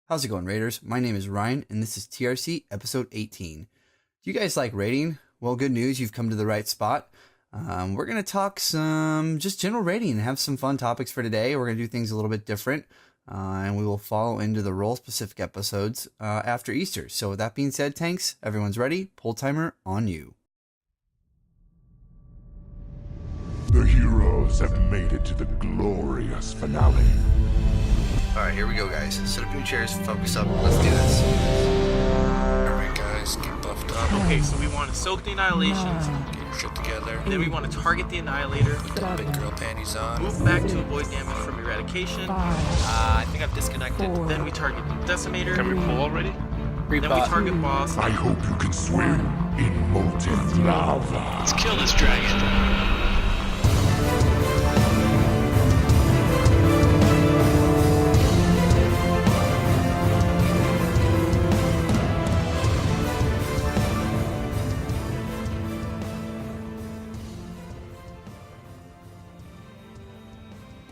How's it going, Raiders? My name is Ryan, and this is TRC episode 18. Do you guys like raiding? Well, good news, you've come to the right spot. We're going to talk some just general raiding and have some fun topics for today. We're going to do things a little bit different, and we will follow into the role-specific episodes after Easter. So with that being said, tanks, everyone's ready. Pull timer on you. The heroes have made it to the glorious finale. Alright, here we go, guys. Sit up in your chairs, focus up. Let's do this. Alright, guys, get buffed up. Okay, so we want to soak the annihilations, Get your shit together. then we want to target the annihilator, Put the big girl panties on. move back to avoid damage from eradication, I think I've disconnected. then we target the decimator, Can we pull already? then we target boss. I hope you can swim in molten lava. Let's kill this dragon.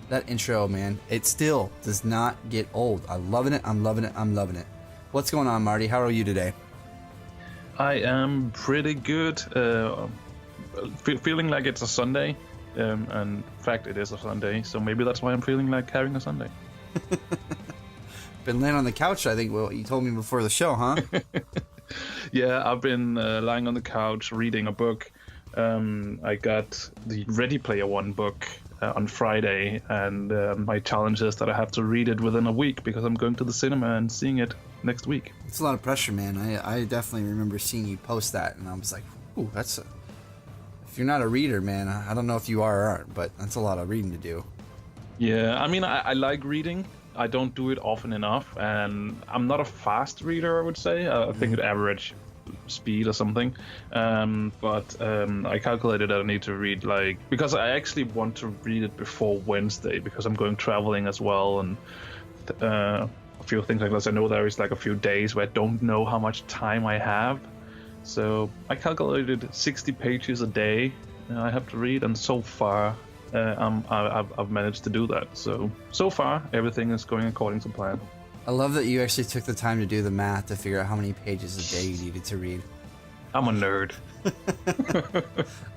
That intro, man, it still does not get old. I'm loving it. I'm loving it. I'm loving it. What's going on, Marty? How are you today? I am pretty good. Feeling like it's a Sunday, and in fact, it is a Sunday. So maybe that's why I'm feeling like having a Sunday. Been laying on the couch, I think. Well, you told me before the show, huh? Yeah, I've been lying on the couch reading a book. I got the Ready Player One book on Friday, and my challenge is that I have to read it within a week because I'm going to the cinema and seeing it next week. It's a lot of pressure, man. I definitely remember seeing you post that, and I was like, ooh, that's a... If you're not a reader, man, I don't know if you are or aren't, but that's a lot of reading to do. Yeah, I mean, I like reading. I don't do it often enough, and I'm not a fast reader, I would say. I think at average speed or something. But I calculated that I need to read, because I actually want to read it before Wednesday, because I'm going traveling as well, and a few things like this. I know there is a few days where I don't know how much time I have. So I calculated 60 pages a day I have to read, and so far I've managed to do that. So far everything is going according to plan. I love that you actually took the time to do the math to figure out how many pages a day you needed to read. I'm a nerd.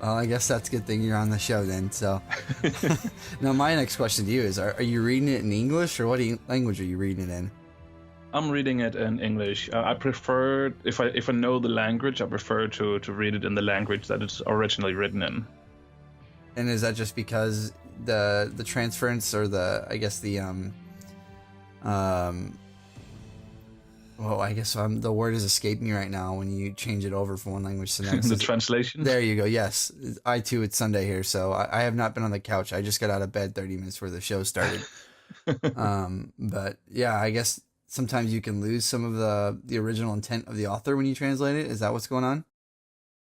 Well, I guess that's a good thing you're on the show then. So now my next question to you is, are you reading it in English, or what language are you reading it in? I'm reading it in English. I prefer, if I know the language, I prefer to read it in the language that it's originally written in. And is that just because the transference, or well, I guess the word is escaping me right now when you change it over from one language to the next. The translation? There you go. Yes. It's Sunday here, so I have not been on the couch. I just got out of bed 30 minutes before the show started. But yeah, I guess sometimes you can lose some of the original intent of the author when you translate it. Is that what's going on?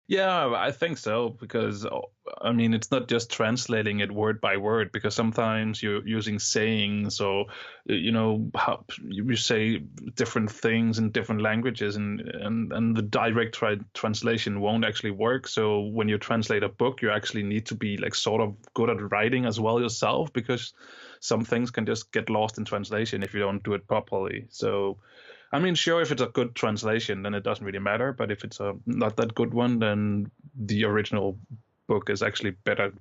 Yeah, I think so, because, I mean, it's not just translating it word by word, because sometimes you're using sayings, or, how you say different things in different languages, and the direct translation won't actually work. So when you translate a book, you actually need to be sort of good at writing as well yourself, because some things can just get lost in translation if you don't do it properly. So, I mean, sure, if it's a good translation, then it doesn't really matter. But if it's a not that good one, then the original book is actually better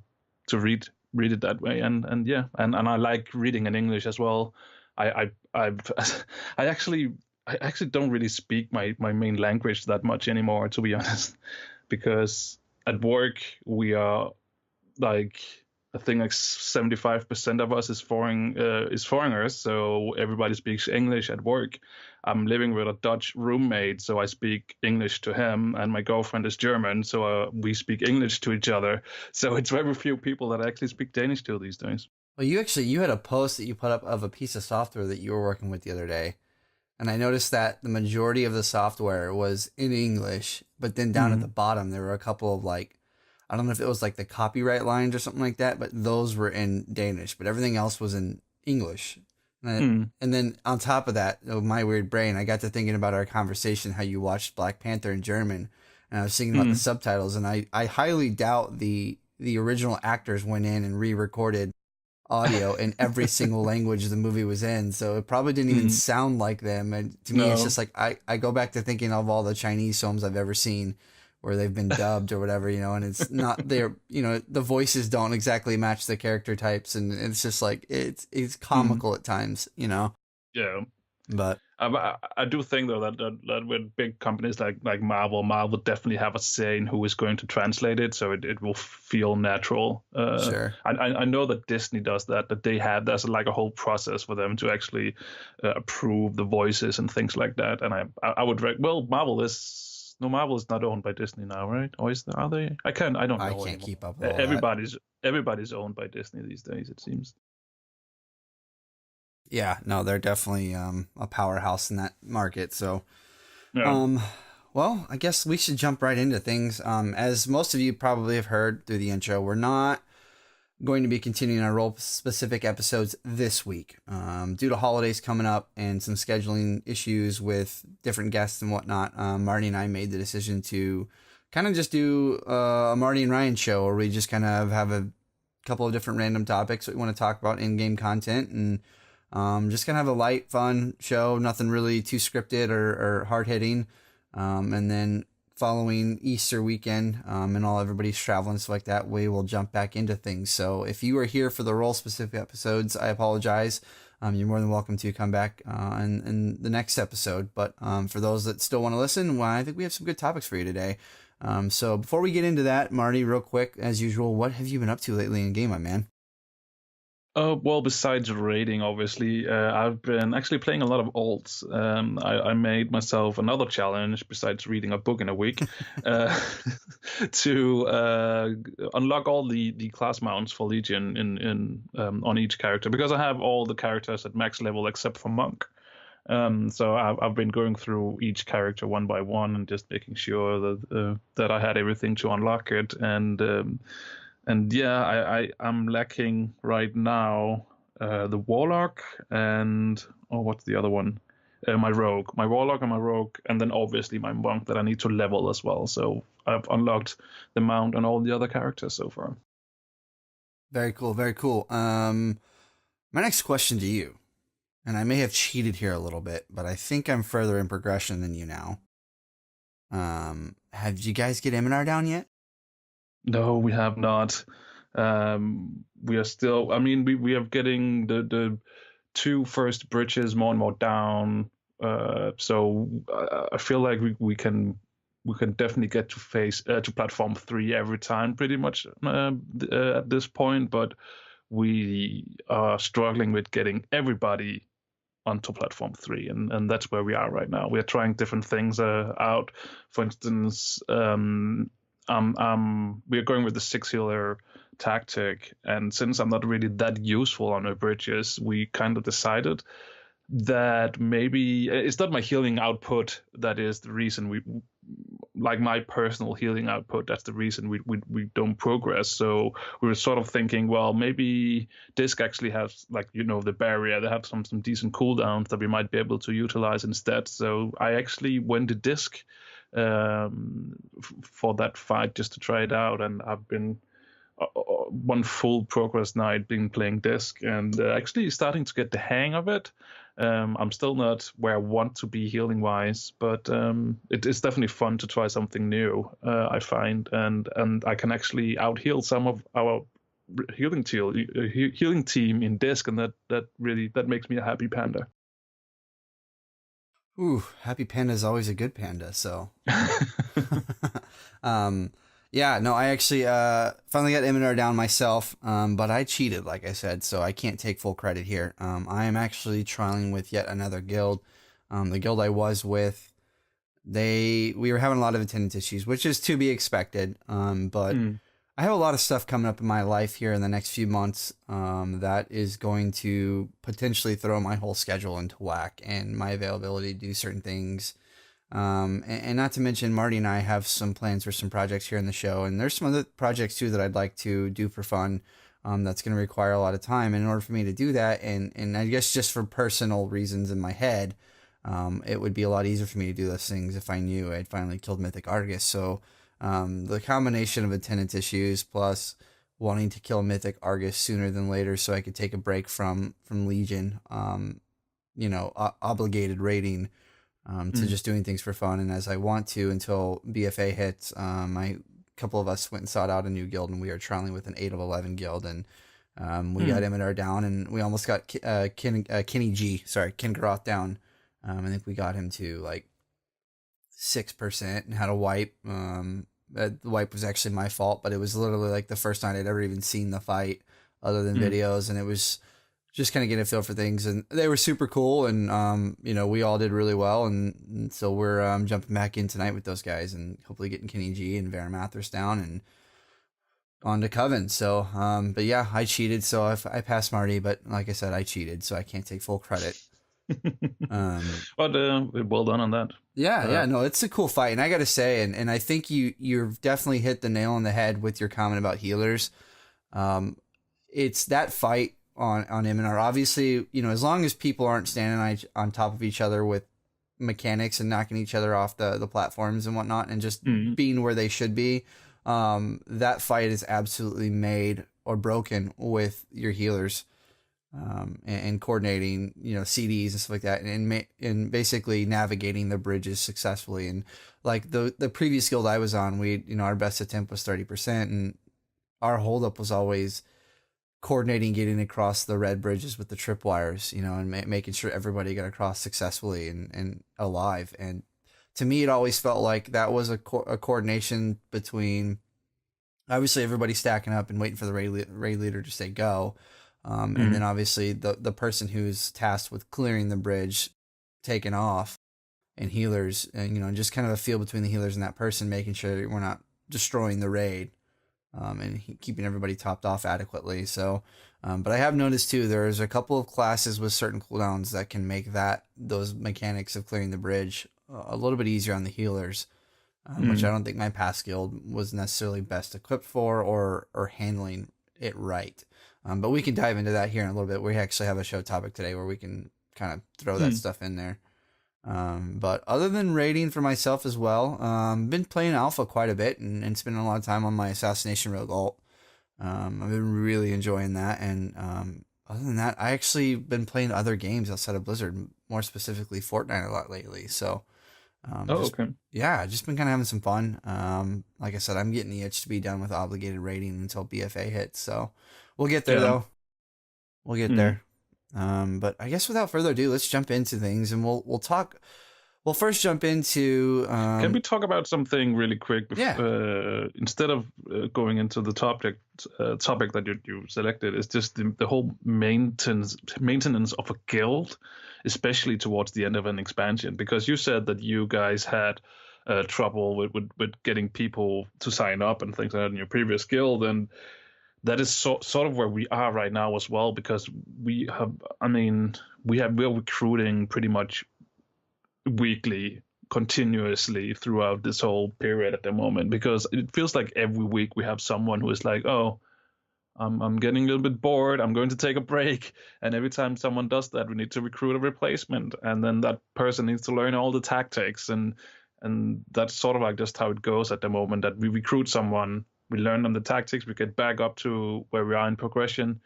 to read it that way. And yeah, and I like reading in English as well. I actually don't really speak my main language that much anymore, to be honest, because at work we are I think 75% of us is foreigners, so everybody speaks English at work. I'm living with a Dutch roommate, so I speak English to him, and my girlfriend is German, so we speak English to each other. So it's very few people that actually speak Danish to these days. Well, you had a post that you put up of a piece of software that you were working with the other day, and I noticed that the majority of the software was in English, but then down at the bottom there were a couple of I don't know if it was the copyright lines or something like that, but those were in Danish, but everything else was in English. And then on top of that, my weird brain, I got to thinking about our conversation, how you watched Black Panther in German, and I was thinking about the subtitles, and I highly doubt the original actors went in and re-recorded audio in every single language the movie was in, so it probably didn't even sound like them. And to me, it's just like I go back to thinking of all the Chinese films I've ever seen where they've been dubbed or whatever, and it's not they're the voices don't exactly match the character types, and it's just like it's comical at times, Yeah. But I do think though that with big companies like Marvel definitely have a say in who is going to translate it, so it will feel natural. Sure. I know that Disney does that there's like a whole process for them to actually approve the voices and things like that. And I would Marvel is not owned by Disney now, right? Or are they? I don't know. I can't anymore. keep up with all Everybody's owned by Disney these days, it seems. Yeah, no, they're definitely a powerhouse in that market. So, Yeah. well, I guess we should jump right into things. As most of you probably have heard through the intro, we're not going to be continuing our role-specific episodes this week. Due to holidays coming up and some scheduling issues with different guests and whatnot, Marty and I made the decision to kind of just do a Marty and Ryan show where we just kind of have a couple of different random topics that we want to talk about, in-game content, and just kind of have a light, fun show, nothing really too scripted or hard-hitting. And then following Easter weekend and everybody's traveling and stuff like that, we will jump back into things. So if you are here for the role-specific episodes, I apologize. You're more than welcome to come back in the next episode. But for those that still want to listen, well, I think we have some good topics for you today. So before we get into that, Marty, real quick, as usual, what have you been up to lately in game, my man? Well, besides raiding, obviously, I've been actually playing a lot of alts. I made myself another challenge besides reading a book in a week to unlock all the class mounts for Legion in on each character, because I have all the characters at max level except for Monk. So I've been going through each character one by one and just making sure that I had everything to unlock it. And yeah, I'm lacking right now the Warlock and what's the other one? My Warlock and my Rogue, and then obviously my Monk that I need to level as well. So I've unlocked the mount and all the other characters so far. Very cool, very cool. My next question to you, and I may have cheated here a little bit, but I think I'm further in progression than you now. Have you guys get Eminar down yet? No, we have not. We are still. I mean, we are getting the two first bridges more and more down. So I feel like we can definitely get to platform 3 every time, pretty much at this point. But we are struggling with getting everybody onto platform 3, and that's where we are right now. We are trying different things out. For instance, we are going with the 6 healer tactic, and since I'm not really that useful on the bridges, we kind of decided that maybe it's not my healing output that is the reason my personal healing output, that's the reason we don't progress. So we were sort of thinking, well, maybe Disc actually has, the barrier, they have some decent cooldowns that we might be able to utilize instead. So I actually went to Disc for that fight just to try it out, and I've been one full progress night been playing Disc, and actually starting to get the hang of it. I'm still not where I want to be healing wise, but it's definitely fun to try something new, I find, and I can actually out heal some of our healing team in Disc, and that makes me a happy panda. Ooh, happy panda is always a good panda. So, yeah, no, I actually finally got Eminar down myself, but I cheated, like I said, so I can't take full credit here. I am actually trialing with yet another guild. The guild I was with, we were having a lot of attendance issues, which is to be expected. But I have a lot of stuff coming up in my life here in the next few months that is going to potentially throw my whole schedule into whack and my availability to do certain things. And not to mention, Marty and I have some plans for some projects here in the show, and there's some other projects too that I'd like to do for fun. That's going to require a lot of time. And in order for me to do that, and I guess just for personal reasons in my head, it would be a lot easier for me to do those things if I knew I'd finally killed Mythic Argus. So the combination of attendance issues plus wanting to kill Mythic Argus sooner than later so I could take a break from Legion, obligated raiding, to just doing things for fun. And as I want to until BFA hits, a couple of us went and sought out a new guild, and we are trialing with an 8 of 11 guild, and we got Imitar down, and we almost got Ken Garoth down. I think we got him to like 6% and had a wipe. The wipe was actually my fault, but it was literally like the first night I'd ever even seen the fight other than videos, and it was just kind of getting a feel for things, and they were super cool, and we all did really well, and so we're jumping back in tonight with those guys, and hopefully getting Kenny G and Varamathras down and on to Coven. So but yeah, I cheated, so I passed Marty, but like I said, I cheated, so I can't take full credit. But well done on that. No, it's a cool fight, and I gotta say, and I think you've definitely hit the nail on the head with your comment about healers. It's that fight on Imitar. Obviously, as long as people aren't standing on top of each other with mechanics and knocking each other off the platforms and whatnot, and just being where they should be, that fight is absolutely made or broken with your healers. And coordinating, CDs and stuff like that, and basically navigating the bridges successfully. And like the previous guild I was on, our best attempt was 30%, and our holdup was always coordinating getting across the red bridges with the tripwires, and making sure everybody got across successfully and alive. And to me, it always felt like that was a coordination between obviously everybody stacking up and waiting for the raid leader to say go. And then obviously the person who's tasked with clearing the bridge taking off, and healers, and just kind of a feel between the healers and that person, making sure we're not destroying the raid, and keeping everybody topped off adequately. So but I have noticed too, there's a couple of classes with certain cooldowns that can make those mechanics of clearing the bridge a little bit easier on the healers, which I don't think my past guild was necessarily best equipped for or handling it right. But we can dive into that here in a little bit. We actually have a show topic today where we can kind of throw that stuff in there. But other than raiding for myself as well, been playing Alpha quite a bit and spending a lot of time on my Assassination Rogue ult. I've been really enjoying that. And other than that, I actually been playing other games outside of Blizzard, more specifically Fortnite a lot lately. So Okay. Yeah, just been kind of having some fun. Like I said, I'm getting the itch to be done with obligated raiding until BFA hits. So we'll get there though. We'll get there. But I guess without further ado, let's jump into things, and we'll talk. We'll first jump into. Can we talk about something really quick? Instead of going into the topic that you selected, is just the whole maintenance of a guild, especially towards the end of an expansion. Because you said that you guys had trouble with getting people to sign up and things like that in your previous guild, and that is sort of where we are right now as well. Because we're recruiting pretty much weekly, continuously throughout this whole period at the moment, because it feels like every week we have someone who is like, oh, I'm getting a little bit bored, I'm going to take a break. And every time someone does that, we need to recruit a replacement, and then that person needs to learn all the tactics, and that's sort of like just how it goes at the moment, that we recruit someone, we learn them the tactics, we get back up to where we are in progression,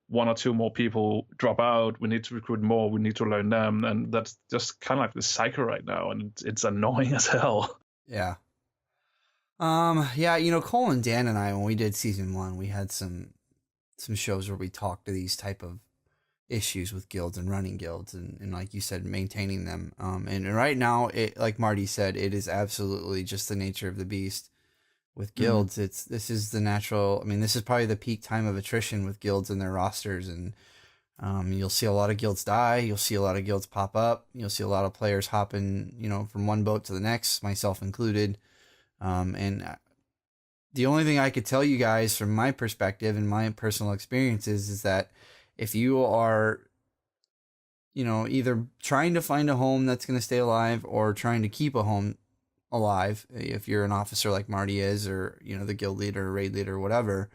one or two more people drop out, we need to recruit more, we need to learn them, and that's just kind of like the cycle right now, and it's annoying as hell. Yeah. Cole and Dan and I, when we did season 1, we had some shows where we talked to these type of issues with guilds and running guilds, and like you said, maintaining them. And right now, it, like Marty said, it is absolutely just the nature of the beast. With guilds, this is the natural. I mean, this is probably the peak time of attrition with guilds and their rosters, and you'll see a lot of guilds die. You'll see a lot of guilds pop up. You'll see a lot of players hopping, from one boat to the next, myself included. And the only thing I could tell you guys from my perspective and my personal experiences is that if you are, either trying to find a home that's going to stay alive or trying to keep a home alive, if you're an officer like Marty is, or the guild leader or raid leader or whatever,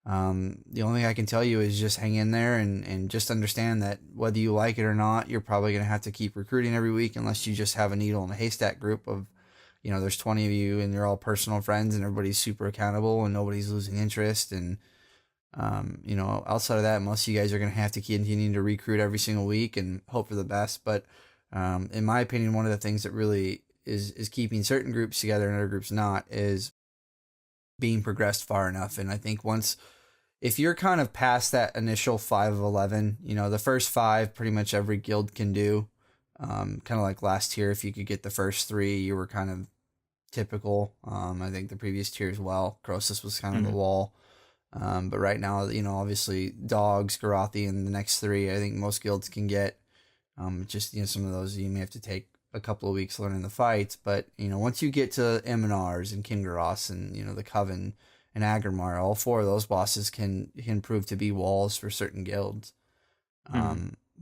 the only thing I can tell you is just hang in there and just understand that whether you like it or not, you're probably going to have to keep recruiting every week, unless you just have a needle in a haystack group of there's 20 of you and you're all personal friends and everybody's super accountable and nobody's losing interest, and Outside of that, most of you guys are going to have to continue to recruit every single week and hope for the best. But in my opinion, one of the things that really is keeping certain groups together and other groups not is being progressed far enough. And I think if you're kind of past that initial 5 of 11, the first 5, pretty much every guild can do. Kind of like last tier, if you could get the first 3, you were kind of typical. I think the previous tier as well, Croesus was kind of the wall. But right now, obviously dogs, Garathi, and the next 3, I think most guilds can get. Just, some of those you may have to take a couple of weeks learning the fights. But, once you get to Eminars and Kingaros and, the Coven and Agrimar, all 4 of those bosses can prove to be walls for certain guilds.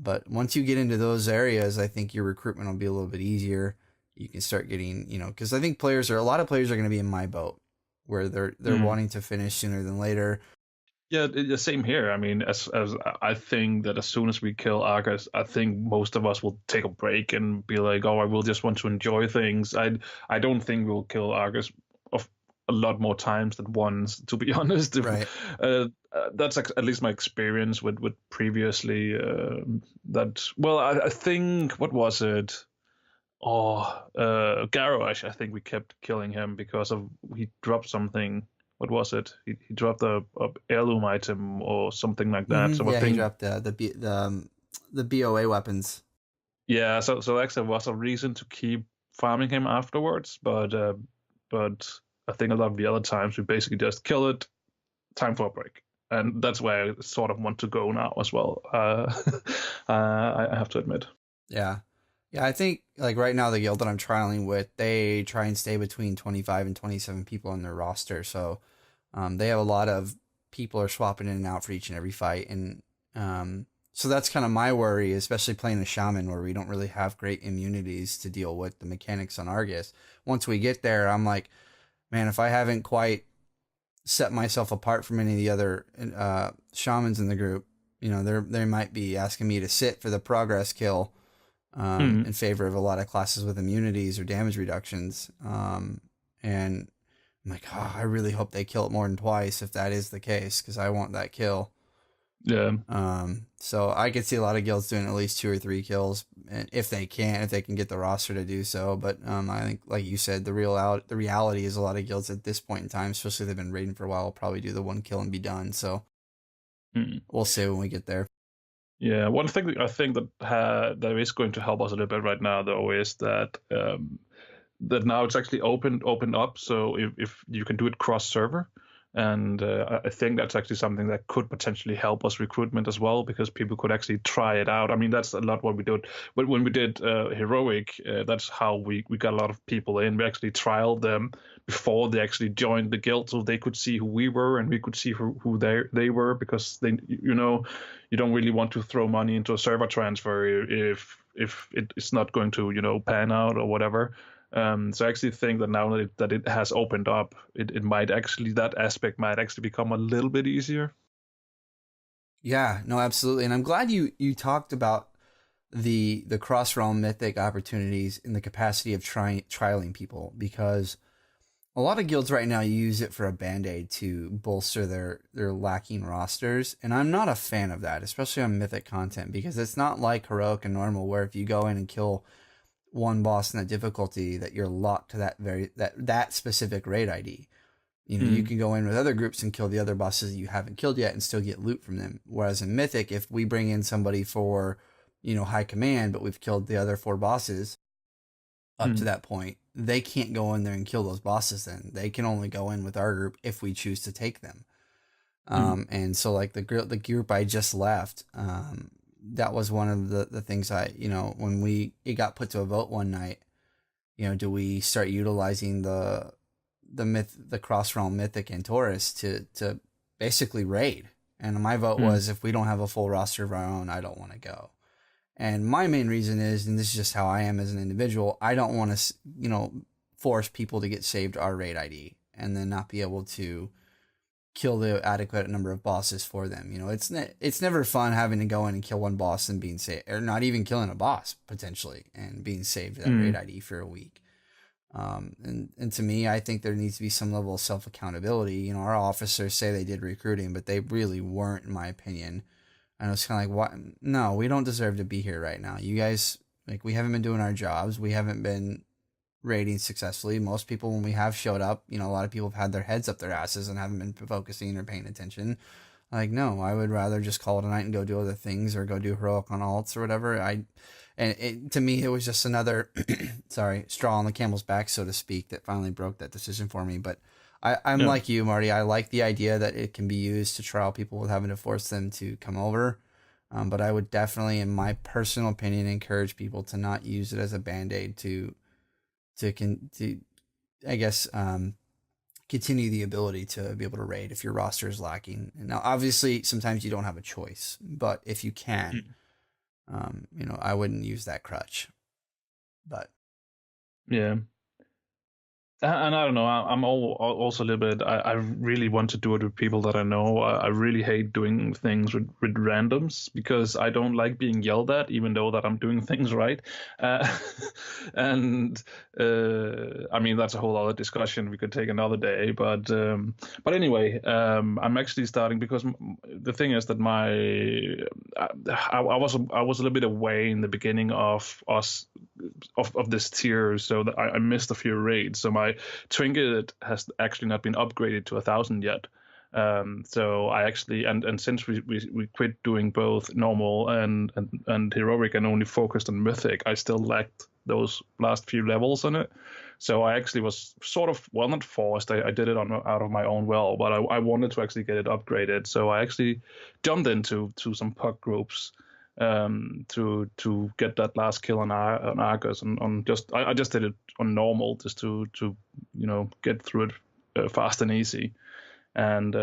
But once you get into those areas, I think your recruitment will be a little bit easier. You can start getting, because I think a lot of players are going to be in my boat, where they're wanting to finish sooner than later. Yeah, the same here. I mean, as I think that as soon as we kill Argus, I think most of us will take a break and be like, oh, I will just want to enjoy things. I don't think we'll kill Argus a lot more times than once, to be honest. Right. That's at least my experience with previously. I think, what was it? Garrosh, I think we kept killing him because he dropped something. What was it? He dropped a heirloom item or something like that. So I think he dropped the BOA weapons. Yeah, so actually was a reason to keep farming him afterwards, but I think a lot of the other times we basically just kill it, time for a break. And that's where I sort of want to go now as well. I have to admit. Yeah. Yeah, I think like right now the guild that I'm trialing with, they try and stay between 25 and 27 people on their roster. So they have a lot of people are swapping in and out for each and every fight. And so that's kind of my worry, especially playing a shaman where we don't really have great immunities to deal with the mechanics on Argus. Once we get there, I'm like, man, if I haven't quite set myself apart from any of the other shamans in the group, they might be asking me to sit for the progress kill in favor of a lot of classes with immunities or damage reductions. And I'm like, I really hope they kill it more than twice if that is the case, because I want that kill. Yeah. So I could see a lot of guilds doing at least 2 or 3 kills, and if they can get the roster to do so. But I think, like you said, the reality is a lot of guilds at this point in time, especially if they've been raiding for a while, will probably do the 1 kill and be done. So we'll see when we get there. Yeah, one thing that I think that is going to help us a little bit right now, though, is that that now it's actually opened up. So if you can do it cross server. And I think that's actually something that could potentially help us recruitment as well, because people could actually try it out. I mean, that's a lot what we did. But when we did Heroic, that's how we got a lot of people in. We actually trialed them before they actually joined the guild, so they could see who we were and we could see who they were, because you don't really want to throw money into a server transfer if it's not going to pan out or whatever. So I actually think that now that it has opened up, it might actually, that aspect might actually become a little bit easier. Yeah, no, absolutely. And I'm glad you talked about the cross-realm mythic opportunities in the capacity of trialing people, because a lot of guilds right now use it for a band-aid to bolster their lacking rosters. And I'm not a fan of that, especially on mythic content, because it's not like heroic and normal, where if you go in and kill one boss in that difficulty, that you're locked to that specific raid ID. You can go in with other groups and kill the other bosses that you haven't killed yet and still get loot from them. Whereas in Mythic, if we bring in somebody for, high command, but we've killed the other 4 bosses up to that point, they can't go in there and kill those bosses then. They can only go in with our group if we choose to take them. And so like the group I just left, that was one of the things when it got put to a vote one night, do we start utilizing the cross-realm mythic Antorus to basically raid? And my vote was, if we don't have a full roster of our own, I don't want to go. And my main reason is, and this is just how I am as an individual, I don't want to, force people to get saved our raid ID and then not be able to kill the adequate number of bosses for them. It's never fun having to go in and kill one boss and being saved, or not even killing a boss potentially and being saved that raid ID for a week. And to me, I think there needs to be some level of self accountability. You know, our officers say they did recruiting, but they really weren't, in my opinion. And it's kind of like, what? No, we don't deserve to be here right now. You guys, like, we haven't been doing our jobs. We haven't been raiding successfully. Most people, when we have showed up, you know, a lot of people have had their heads up their asses and haven't been focusing or paying attention. Like, no, I would rather just call it a night and go do other things or go do heroic on alts or whatever. To me, it was just another, straw on the camel's back, so to speak, that finally broke that decision for me. But I'm like you, Marty. I like the idea that it can be used to trial people with having to force them to come over. But I would definitely, in my personal opinion, encourage people to not use it as a Band-Aid to I guess, continue the ability to be able to raid if your roster is lacking. And now, obviously, sometimes you don't have a choice, but if you can, you know, I wouldn't use that crutch. But Yeah. And I don't know. I'm also a little bit. I really want to do it with people that I know. I really hate doing things with randoms because I don't like being yelled at, even though that I'm doing things right. And I mean, that's a whole other discussion we could take another day. But anyway, I'm actually starting because the thing is that I was a little bit away in the beginning of this tier, so that I missed a few raids. So my trinket has actually not been upgraded to 1,000 yet. So I actually and since we quit doing both normal and heroic and only focused on mythic, I still lacked those last few levels on it. So I actually was sort of, well, not forced. I did it out of my own will, but I wanted to actually get it upgraded. So I actually jumped into some puck groups to get that last kill on Argus on just I just did it on normal just to you know get through it fast and easy, and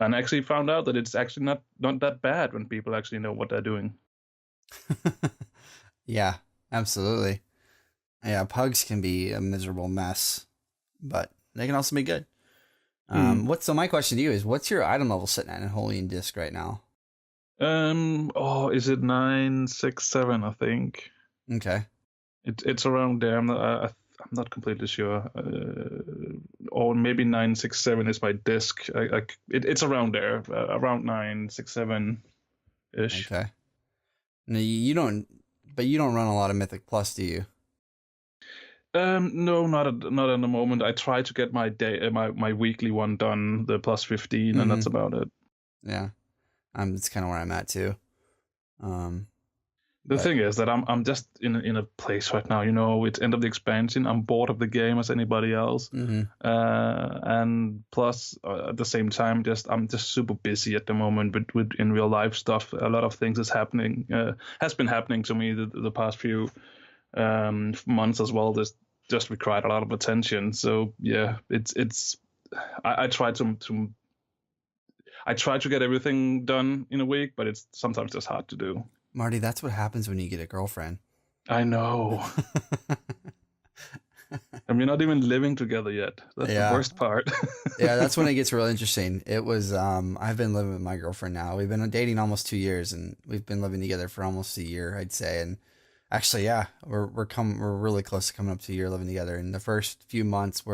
actually found out that it's actually not that bad when people actually know what they're doing. Yeah, absolutely. Yeah, pugs can be a miserable mess, but they can also be good. So my question to you is, what's your item level sitting at in Holy and Disc right now? Is it 967? I think. Okay. It's around there. I'm not completely sure. Or maybe 967 is my disc. It's around there, around 967 ish. Okay. No, you don't run a lot of Mythic Plus, do you? No, not at the moment. I try to get my my weekly one done, the plus 15, and that's about it. Yeah. It's kind of where I'm at too. The thing is that I'm just in a place right now. You know, it's end of the expansion. I'm bored of the game as anybody else, and plus at the same time, I'm just super busy at the moment with in real life stuff. A lot of things has been happening to me the past few months as well. This just required a lot of attention. So yeah, I try to get everything done in a week, but it's sometimes just hard to do. Marty, that's what happens when you get a girlfriend. I know. And we're not even living together yet. That's the worst part. Yeah, that's when it gets real interesting. It was, I've been living with my girlfriend now. We've been dating almost 2 years, and we've been living together for almost a year, I'd say. And actually, yeah, we're really close to coming up to a year living together. And the first few months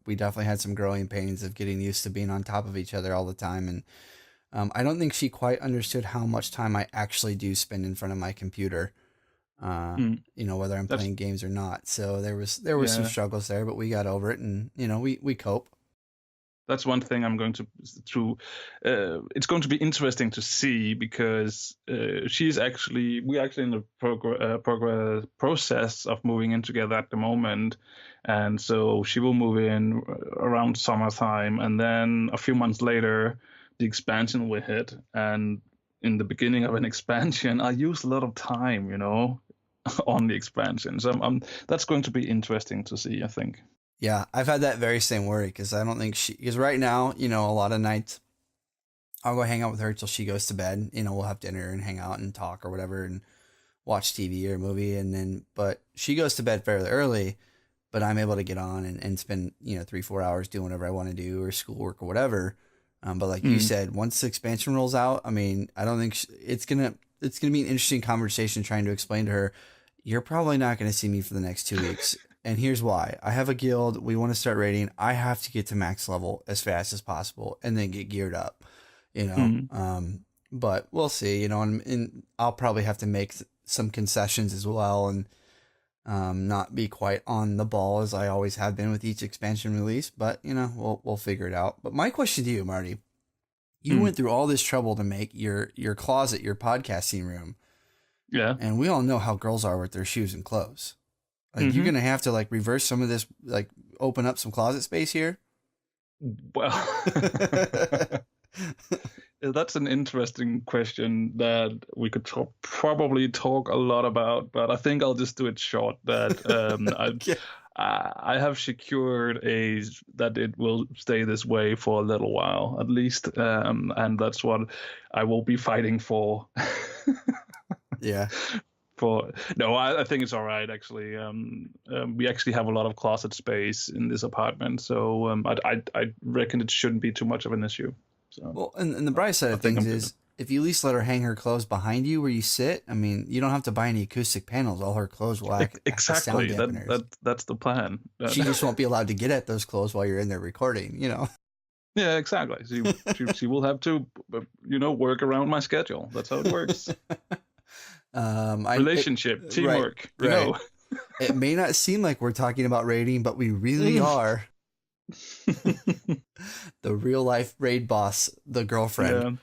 we definitely had some growing pains of getting used to being on top of each other all the time. And I don't think she quite understood how much time I actually do spend in front of my computer, you know, whether I'm playing games or not. So there were some struggles there, but we got over it, and, you know, we cope. That's one thing I'm going to it's going to be interesting to see, because we're actually in the process of moving in together at the moment. And so she will move in around summertime, and then a few months later, the expansion will hit. And in the beginning of an expansion, I use a lot of time, you know, on the expansion. So that's going to be interesting to see, I think. Yeah, I've had that very same worry, because I don't think because right now, you know, a lot of nights I'll go hang out with her till she goes to bed. You know, we'll have dinner and hang out and talk or whatever and watch TV or a movie. But she goes to bed fairly early, but I'm able to get on and spend, you know, 3-4 hours doing whatever I want to do, or schoolwork or whatever. But like you said, once the expansion rolls out, I mean, I don't think it's going to be an interesting conversation trying to explain to her, you're probably not going to see me for the next 2 weeks. And here's why. I have a guild. We want to start raiding. I have to get to max level as fast as possible and then get geared up, but we'll see, and I'll probably have to make some concessions as well and not be quite on the ball as I always have been with each expansion release, but we'll figure it out. But my question to you, Marty, you went through all this trouble to make your closet, your podcasting room. Yeah. And we all know how girls are with their shoes and clothes. Like you're going to have to like reverse some of this, like open up some closet space here. Well, that's an interesting question that we could probably talk a lot about, but I think I'll just do it short. That I have secured that it will stay this way for a little while at least, and that's what I will be fighting for. Yeah. I think it's all right actually. We actually have a lot of closet space in this apartment, so I reckon it shouldn't be too much of an issue. So, well, and the bright side of things is if you at least let her hang her clothes behind you where you sit, I mean, you don't have to buy any acoustic panels. All her clothes will act exactly. As sound dampeners. That's the plan. She just won't be allowed to get at those clothes while you're in there recording. Yeah, exactly. She will have to, work around my schedule. That's how it works. Relationship, teamwork. Right. It may not seem like we're talking about raiding, but we really are. The real life raid boss, the girlfriend.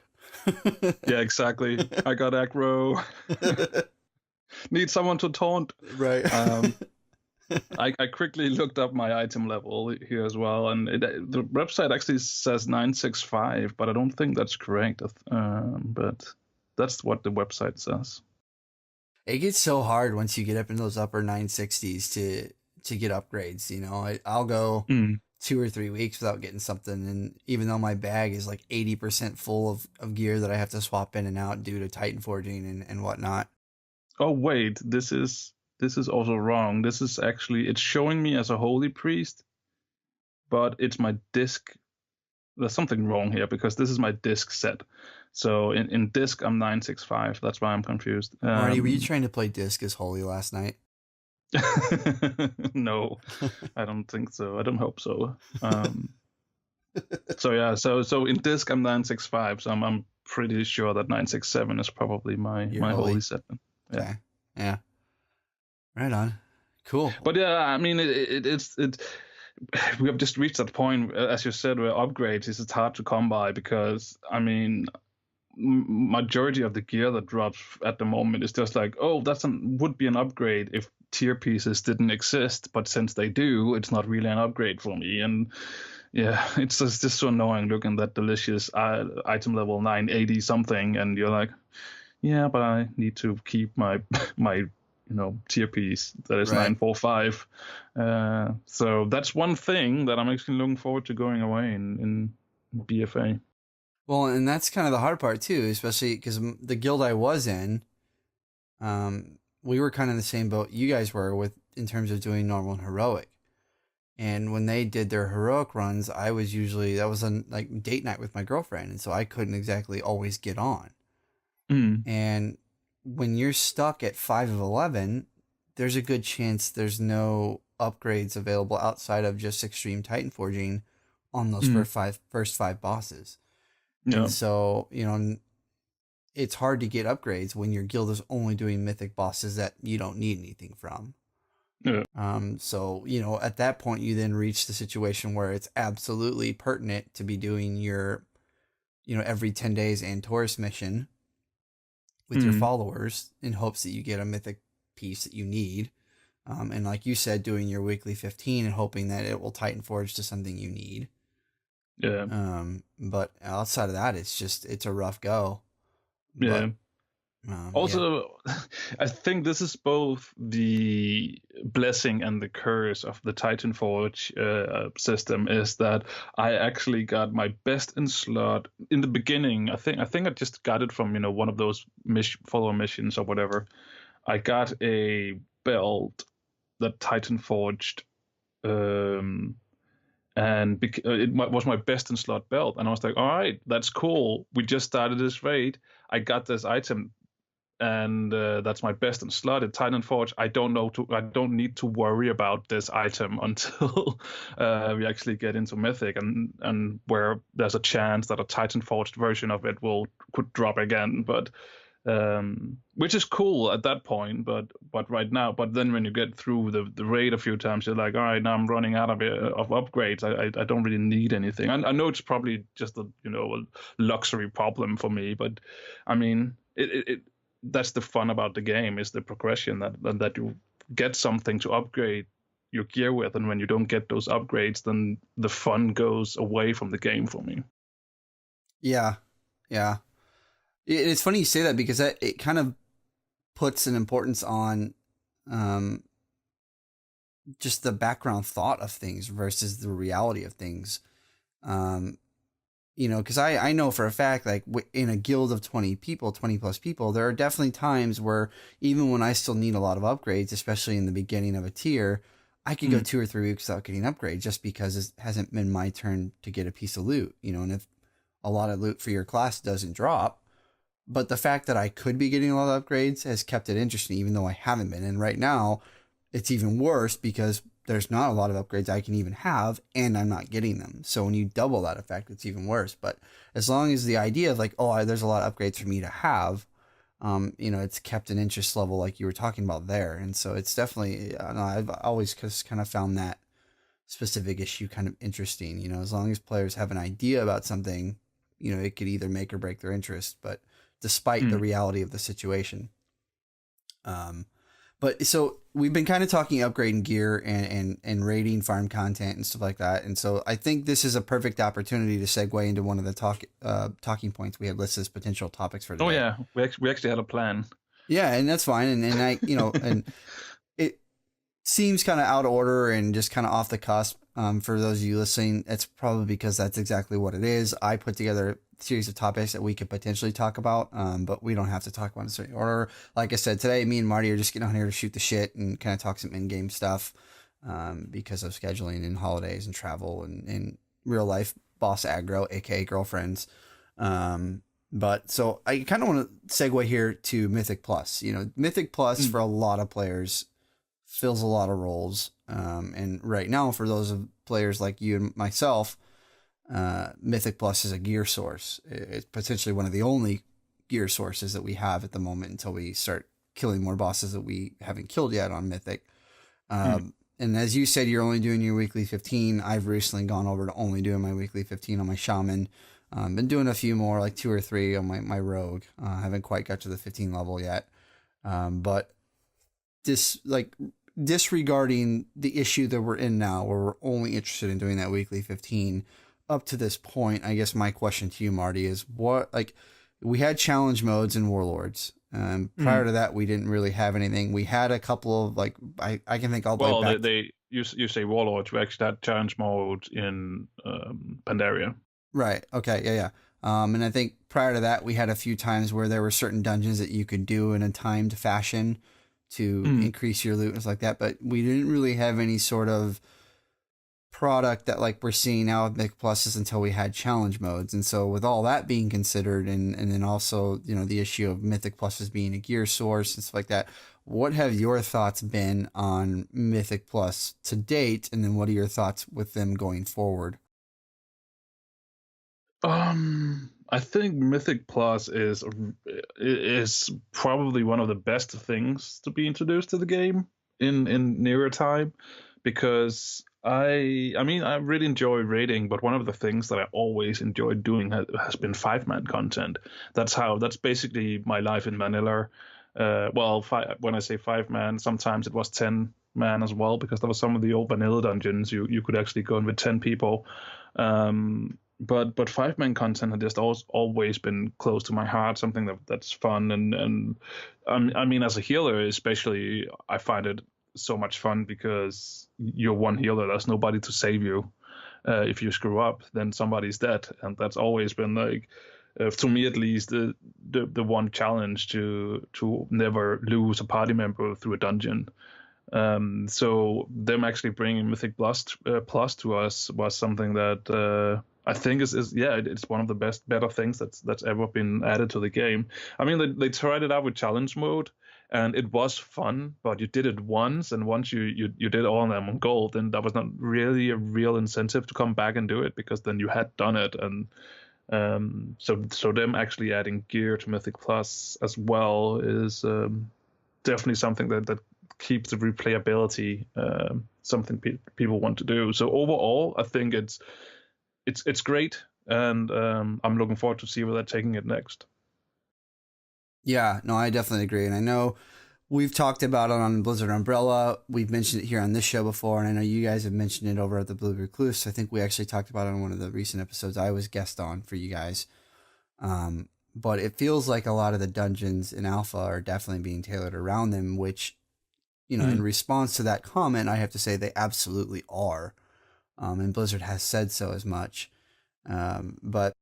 Yeah, exactly. I got aggro. Need someone to taunt. Right. I quickly looked up my item level here as well, and the website actually says 965, but I don't think that's correct. But that's what the website says. It gets so hard once you get up in those upper 960s to get upgrades. I'll go 2 or 3 weeks without getting something, and even though my bag is like 80% full of gear that I have to swap in and out due to Titan forging and whatnot. Oh wait, this is also wrong. This is actually, it's showing me as a holy priest, but it's my disc. There's something wrong here because this is my disc set. So in disc I'm 965. That's why I'm confused. Marty, were you trying to play disc as holy last night? No, I don't think so. I don't hope so. So in disc I'm 965. So I'm pretty sure that 967 is probably my holy set. Yeah. Okay. Yeah. Right on. Cool. But yeah, I mean it's we have just reached that point, as you said, where upgrades is hard to come by because I mean majority of the gear that drops at the moment is just like, oh, would be an upgrade if tier pieces didn't exist, but since they do, it's not really an upgrade for me. And yeah, it's just so annoying looking at that delicious item level 980 something, and you're like, yeah, but I need to keep my tier piece that is 945. So that's one thing that I'm actually looking forward to going away in BFA. Well, and that's kind of the hard part too, especially because the guild I was in, we were kind of in the same boat you guys were with in terms of doing normal and heroic. And when they did their heroic runs, that was a like date night with my girlfriend, and so I couldn't exactly always get on. And when you're stuck at 5 of 11, there's a good chance there's no upgrades available outside of just extreme Titan forging on those first five bosses. Yeah. And so, it's hard to get upgrades when your guild is only doing mythic bosses that you don't need anything from. Yeah. So, at that point you then reach the situation where it's absolutely pertinent to be doing your, every 10 days Antorus mission with your followers in hopes that you get a mythic piece that you need. And like you said, doing your weekly 15 and hoping that it will Titan forge to something you need. Yeah. But outside of that, it's a rough go. Yeah. Also, I think this is both the blessing and the curse of the Titan Forge system is that I actually got my best in slot in the beginning. I think I just got it from one of those follower missions or whatever. I got a belt that Titan forged, and it was my best in slot belt, and I was like, all right, that's cool. We just started this raid. I got this item and that's my best and slotted Titan Forge. I don't need to worry about this item until we actually get into Mythic, and where there's a chance that a Titan Forged version of it could drop again, but which is cool at that point. But right now, but then when you get through the raid a few times, you're like, all right, now I'm running out of upgrades. I don't really need anything. I know it's probably just a luxury problem for me, but I mean it that's the fun about the game, is the progression, that you get something to upgrade your gear with, and when you don't get those upgrades, then the fun goes away from the game for me. Yeah. It's funny you say that, because it kind of puts an importance on just the background thought of things versus the reality of things. Because I know for a fact, like in a guild of 20 plus people, there are definitely times where even when I still need a lot of upgrades, especially in the beginning of a tier, I could go 2 or 3 weeks without getting upgrades just because it hasn't been my turn to get a piece of loot, and if a lot of loot for your class doesn't drop, but the fact that I could be getting a lot of upgrades has kept it interesting, even though I haven't been. And right now it's even worse because there's not a lot of upgrades I can even have, and I'm not getting them. So when you double that effect, it's even worse. But as long as the idea of like, there's a lot of upgrades for me to have, it's kept an interest level like you were talking about there. And so it's definitely, I've always just kind of found that specific issue kind of interesting. As long as players have an idea about something, it could either make or break their interest, but despite the reality of the situation. But so we've been kind of talking upgrading gear and raiding farm content and stuff like that. And so I think this is a perfect opportunity to segue into one of the talking points we had listed as potential topics for today. Oh yeah, we actually had a plan. Yeah, and that's fine. And I, and it seems kind of out of order and just kind of off the cusp. For those of you listening, it's probably because that's exactly what it is. I put together a series of topics that we could potentially talk about, but we don't have to talk about in a certain order. Like I said, today, me and Marty are just getting on here to shoot the shit and kind of talk some in-game stuff because of scheduling and holidays and travel and real life boss aggro, aka girlfriends. But so I kind of want to segue here to Mythic Plus. Mythic Plus for a lot of players fills a lot of roles. And right now, for those of players like you and myself, Mythic Plus is a gear source. It's potentially one of the only gear sources that we have at the moment until we start killing more bosses that we haven't killed yet on Mythic. And as you said, you're only doing your weekly 15. I've recently gone over to only doing my weekly 15 on my shaman. Been doing a few more, like 2 or 3 on my rogue. Haven't quite got to the 15 level yet. But disregarding the issue that we're in now, where we're only interested in doing that weekly 15 up to this point, I guess my question to you, Marty, is we had challenge modes in Warlords. Prior to that, we didn't really have anything. We had a couple of I can think all the way back. You say Warlords, we actually had challenge mode in Pandaria. Right. Okay. Yeah. And I think prior to that, we had a few times where there were certain dungeons that you could do in a timed fashion to increase your loot and stuff like that. But we didn't really have any sort of product that we're seeing now with Mythic Pluses until we had challenge modes. And so with all that being considered, and then also, the issue of Mythic Pluses being a gear source and stuff like that, what have your thoughts been on Mythic Plus to date? And then what are your thoughts with them going forward? I think Mythic Plus is probably one of the best things to be introduced to the game in nearer time, because I really enjoy raiding, but one of the things that I always enjoyed doing has been 5-man content. That's basically my life in vanilla. When I say 5-man, sometimes it was 10-man as well, because there were some of the old vanilla dungeons you could actually go in with 10 people. But 5-man content has just always been close to my heart, something that's fun. And as a healer especially, I find it so much fun because you're one healer. There's nobody to save you. If you screw up, then somebody's dead. And that's always been to me at least, the one challenge to never lose a party member through a dungeon. So them actually bringing Mythic Plus to us was something that I think it's one of the better things that's ever been added to the game. I mean, they tried it out with challenge mode, and it was fun, but you did it once, and once you did all of them on gold, and that was not really a real incentive to come back and do it, because then you had done it. And so them actually adding gear to Mythic Plus as well is definitely something that keeps the replayability something people want to do. So overall, I think it's great, and I'm looking forward to see where they're taking it next. Yeah, no, I definitely agree. And I know we've talked about it on Blizzard Umbrella. We've mentioned it here on this show before, and I know you guys have mentioned it over at the Blue Recluse. I think we actually talked about it on one of the recent episodes I was guest on for you guys. But it feels like a lot of the dungeons in Alpha are definitely being tailored around them, which, in response to that comment, I have to say they absolutely are. And Blizzard has said so as much. But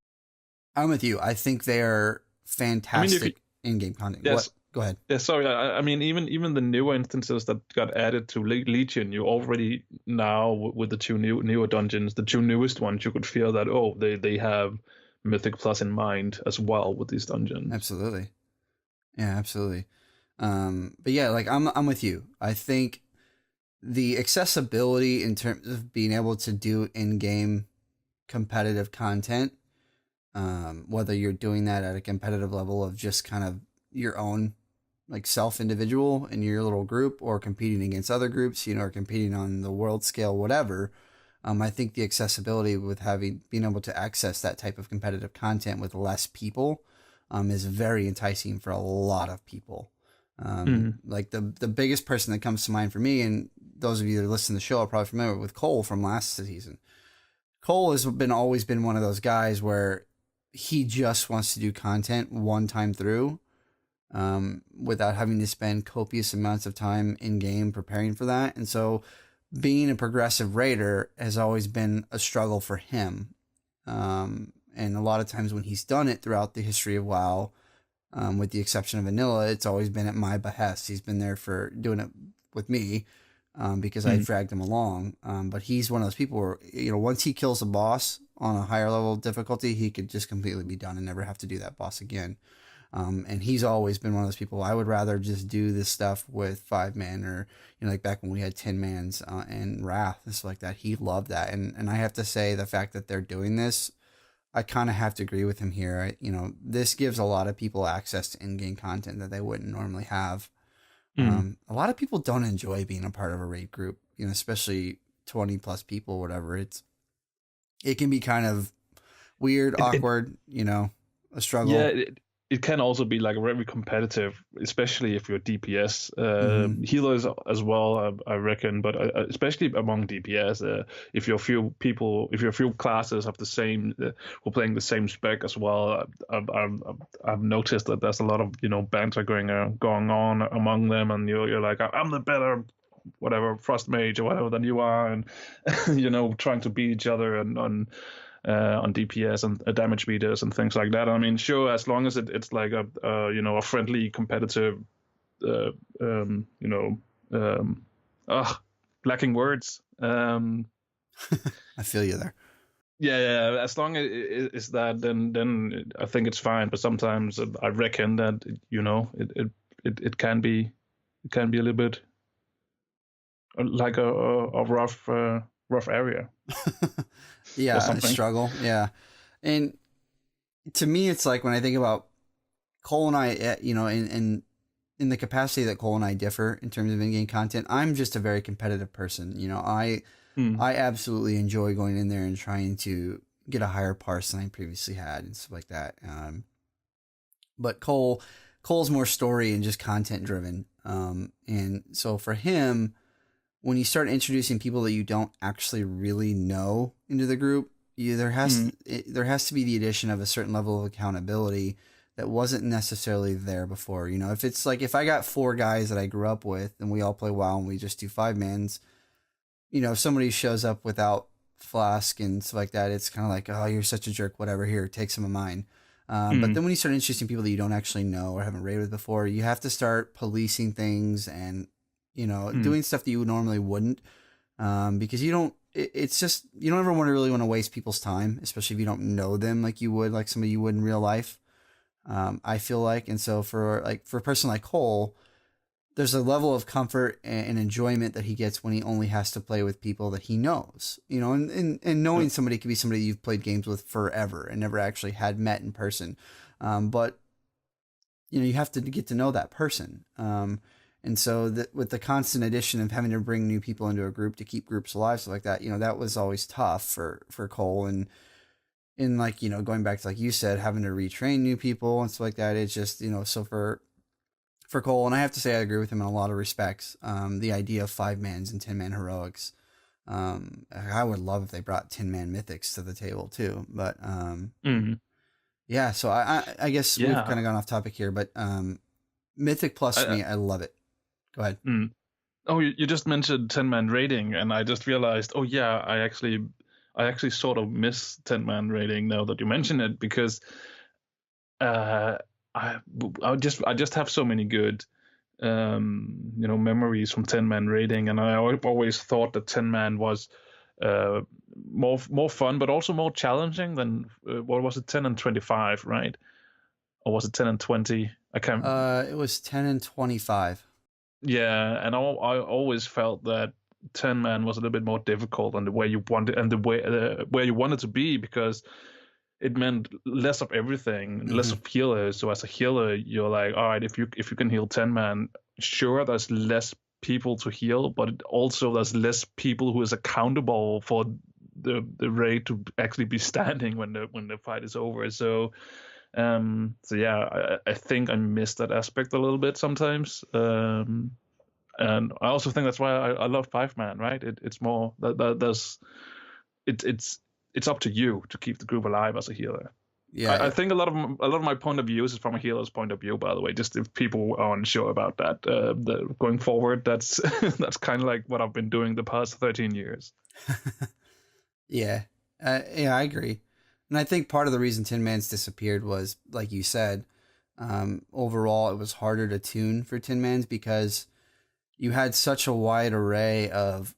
I'm with you. I think they are fantastic in-game content. Yes. What? Go ahead. Yeah, sorry. I mean, even the newer instances that got added to Legion, you already now with the two newer dungeons, the two newest ones, you could feel that they have Mythic Plus in mind as well with these dungeons. Absolutely. Yeah, absolutely. But yeah, like I'm with you. I think the accessibility in terms of being able to do in-game competitive content, whether you're doing that at a competitive level of just kind of your own like self-individual in your little group, or competing against other groups, or competing on the world scale, whatever. I think the accessibility with being able to access that type of competitive content with less people is very enticing for a lot of people. Like the biggest person that comes to mind for me, and those of you that listen to the show are probably familiar with Cole from last season. Cole has always been one of those guys where he just wants to do content one time through, without having to spend copious amounts of time in game preparing for that. And so being a progressive raider has always been a struggle for him. And a lot of times when he's done it throughout the history of WoW, with the exception of Vanilla, it's always been at my behest. He's been there for doing it with me, because I dragged him along. But he's one of those people where, once he kills a boss on a higher level of difficulty, he could just completely be done and never have to do that boss again. And he's always been one of those people. I would rather just do this stuff with 5 man, or, like back when we had 10 mans and Wrath and stuff like that. He loved that. And I have to say, the fact that they're doing this, I kind of have to agree with him here. This gives a lot of people access to in-game content that they wouldn't normally have. A lot of people don't enjoy being a part of a raid group, especially 20 plus people, whatever. It can be kind of weird, awkward, a struggle. Yeah, it can also be like very competitive, especially if you're DPS. Healers as well, I reckon, but especially among DPS, if you're a few classes of the same, who are playing the same spec as well, I've noticed that there's a lot of banter going on among them, and you're like, I'm the better whatever frost mage or whatever than you are, and trying to beat each other and on DPS and damage meters and things like that. I mean, sure, as long as it's like a friendly, competitive, lacking words. I feel you there. Yeah. As long as it's that, then I think it's fine. But sometimes I reckon that it can be a little bit like a rough area. Yeah, a struggle. Yeah. And to me, it's like when I think about Cole and I, in the capacity that Cole and I differ in terms of in-game content, I'm just a very competitive person. I absolutely enjoy going in there and trying to get a higher parse than I previously had and stuff like that. But Cole's more story and just content driven. And so for him, when you start introducing people that you don't actually really know into the group, there has to be the addition of a certain level of accountability that wasn't necessarily there before. If it's like, if I got 4 guys that I grew up with and we all play WoW and we just do 5 mans, if somebody shows up without Flask and stuff like that, it's kind of like, oh, you're such a jerk, whatever, here, take some of mine. But then when you start introducing people that you don't actually know or haven't raided with before, you have to start policing things and doing stuff that you normally wouldn't, because you don't it's just, you don't ever really want to waste people's time, especially if you don't know them like you would, like somebody you would in real life. I feel like, and so for a person like Cole, there's a level of comfort and enjoyment that he gets when he only has to play with people that he knows, and knowing somebody could be somebody you've played games with forever and never actually had met in person. But you have to get to know that person. And so with the constant addition of having to bring new people into a group to keep groups alive, stuff like that, that was always tough for Cole. And in going back to, like you said, having to retrain new people and stuff like that, it's just, so for Cole, and I have to say I agree with him in a lot of respects, the idea of 5-mans and 10-man heroics. I would love if they brought 10-man mythics to the table too, but yeah, so I guess we've kind of gone off topic here, but Mythic Plus for me, I love it. Go ahead. Oh, you just mentioned 10-man raiding, and I just realized, oh yeah, I actually sort of miss 10-man raiding now that you mention it, because I just have so many good memories from 10-man raiding, and I always thought that 10-man was more fun, but also more challenging than what was it, 10 and 25, right? Or was it 10 and 20? I can't. It was 10 and 25. Yeah, and I always felt that 10-man was a little bit more difficult than the way you wanted, and the way where you wanted to be, because it meant less of everything, less of healers. So as a healer, you're like, all right, if you can heal 10-man, sure, there's less people to heal, but also there's less people who is accountable for the raid to actually be standing when the fight is over. So yeah, I think I miss that aspect a little bit sometimes. And I also think that's why I love 5-man, right? It's more that it's up to you to keep the group alive as a healer. Yeah, I think a lot of my point of view is from a healer's point of view. By the way, just if people are unsure about that, going forward, that's that's kind of like what I've been doing the past 13 years. Yeah, I agree, and I think part of the reason 10-man's disappeared was, like you said, overall it was harder to tune for 10-mans because you had such a wide array of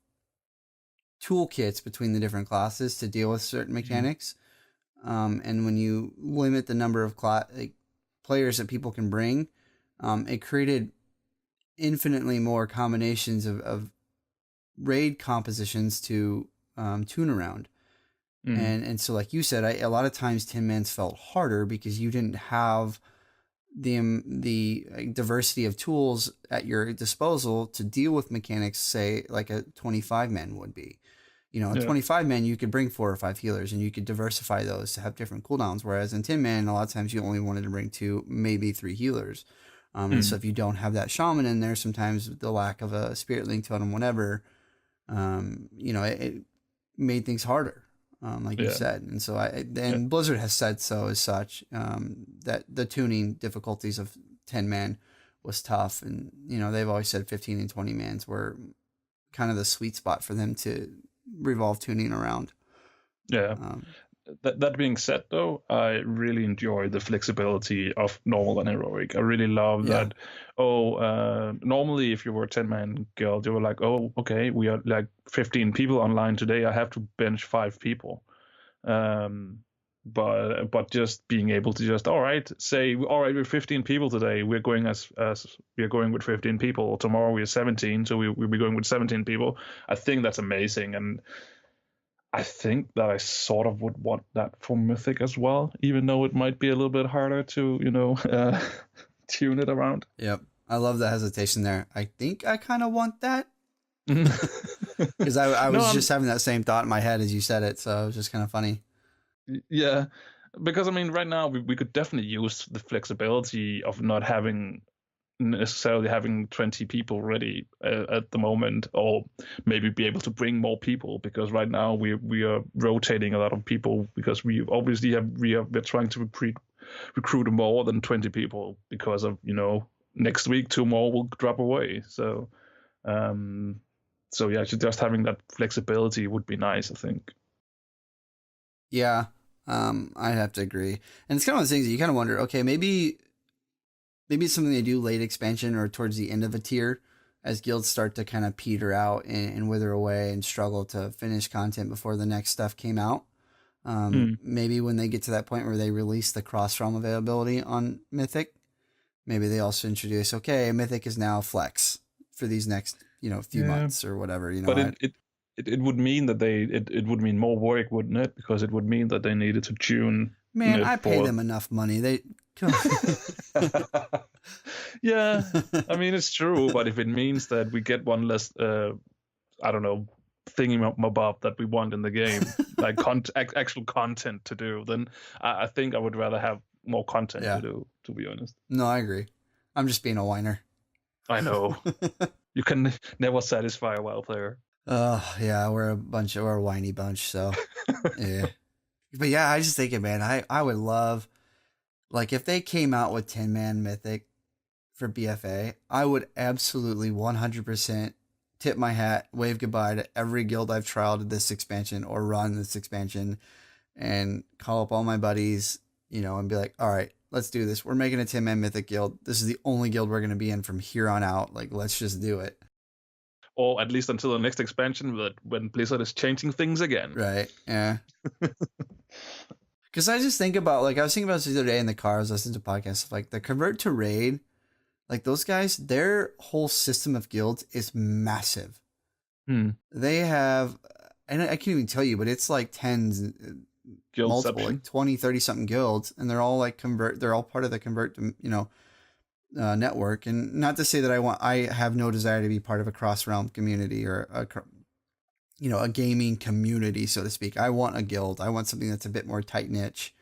toolkits between the different classes to deal with certain mechanics. And when you limit the number of players that people can bring, it created infinitely more combinations of raid compositions to tune around. And so, like you said, a lot of times 10-mans felt harder because you didn't have the diversity of tools at your disposal to deal with mechanics, say, like a 25-man would be. A 25-man, you could bring 4 or 5 healers and you could diversify those to have different cooldowns. Whereas in 10-man, a lot of times you only wanted to bring 2, maybe 3 healers. And so if you don't have that shaman in there, sometimes the lack of a spirit link totem, whatever, it made things harder, like you said. And so Blizzard has said so as such, that the tuning difficulties of 10-man was tough. And, they've always said 15 and 20-mans were kind of the sweet spot for them to revolve tuning around. That being said, though, I really enjoy the flexibility of normal and heroic. I really love that. Normally if you were a 10-man guild, you were like, oh, okay, we are like 15 people online today, I have to bench 5 people. But just being able to just, all right, we're 15 people today, we're going as we're going with 15 people. Tomorrow we're 17, so we'll be going with 17 people. I think that's amazing, and I think that I sort of would want that for Mythic as well, even though it might be a little bit harder to tune it around. Yep, I love the hesitation there. I think I kind of want that, because I was just having that same thought in my head as you said it, so it was just kind of funny. Yeah, because I mean, right now we could definitely use the flexibility of not necessarily having 20 people ready at the moment, or maybe be able to bring more people, because right now we are rotating a lot of people, because we obviously we're trying to recruit more than 20 people, because of next week 2 more will drop away. So yeah, just having that flexibility would be nice, I think. Yeah, I have to agree. And it's kind of one of those things that you kind of wonder, okay, maybe it's something they do late expansion or towards the end of a tier, as guilds start to kind of peter out and wither away and struggle to finish content before the next stuff came out. Maybe when they get to that point where they release the cross-realm availability on Mythic, maybe they also introduce, okay, Mythic is now flex for these next, few months or whatever. But it would mean that it would mean more work, wouldn't it? Because it would mean that they needed to tune. Man, I pay them enough money. Yeah, I mean it's true, but if it means that we get one less, I don't know, thingy-mabob that we want in the game, like actual content to do, then I think I would rather have more content to do. To be honest. No, I agree. I'm just being a whiner. I know. You can never satisfy a WoW player. Yeah, we're a whiny bunch. So yeah, but yeah, I just thinking, man, I would love, like, if they came out with 10-man Mythic for BFA, I would absolutely 100% tip my hat, wave goodbye to every guild I've trialed this expansion or run this expansion, and call up all my buddies, and be like, all right, let's do this. We're making a 10-man Mythic guild. This is the only guild we're going to be in from here on out. Like, let's just do it. Or at least until the next expansion, when Blizzard is changing things again. Right, yeah. Because I just think about, like, I was thinking about this the other day in the car. I was listening to podcasts, like, the Convert to Raid, like, those guys, their whole system of guilds is massive. They have, and I can't even tell you, but it's like tens, multiple, like 20, 30-something guilds, and they're all like they're all part of the Convert to, network. And not to say that I have no desire to be part of a cross-realm community or a gaming community, so to speak. I want a guild. I want something that's a bit more tight niche.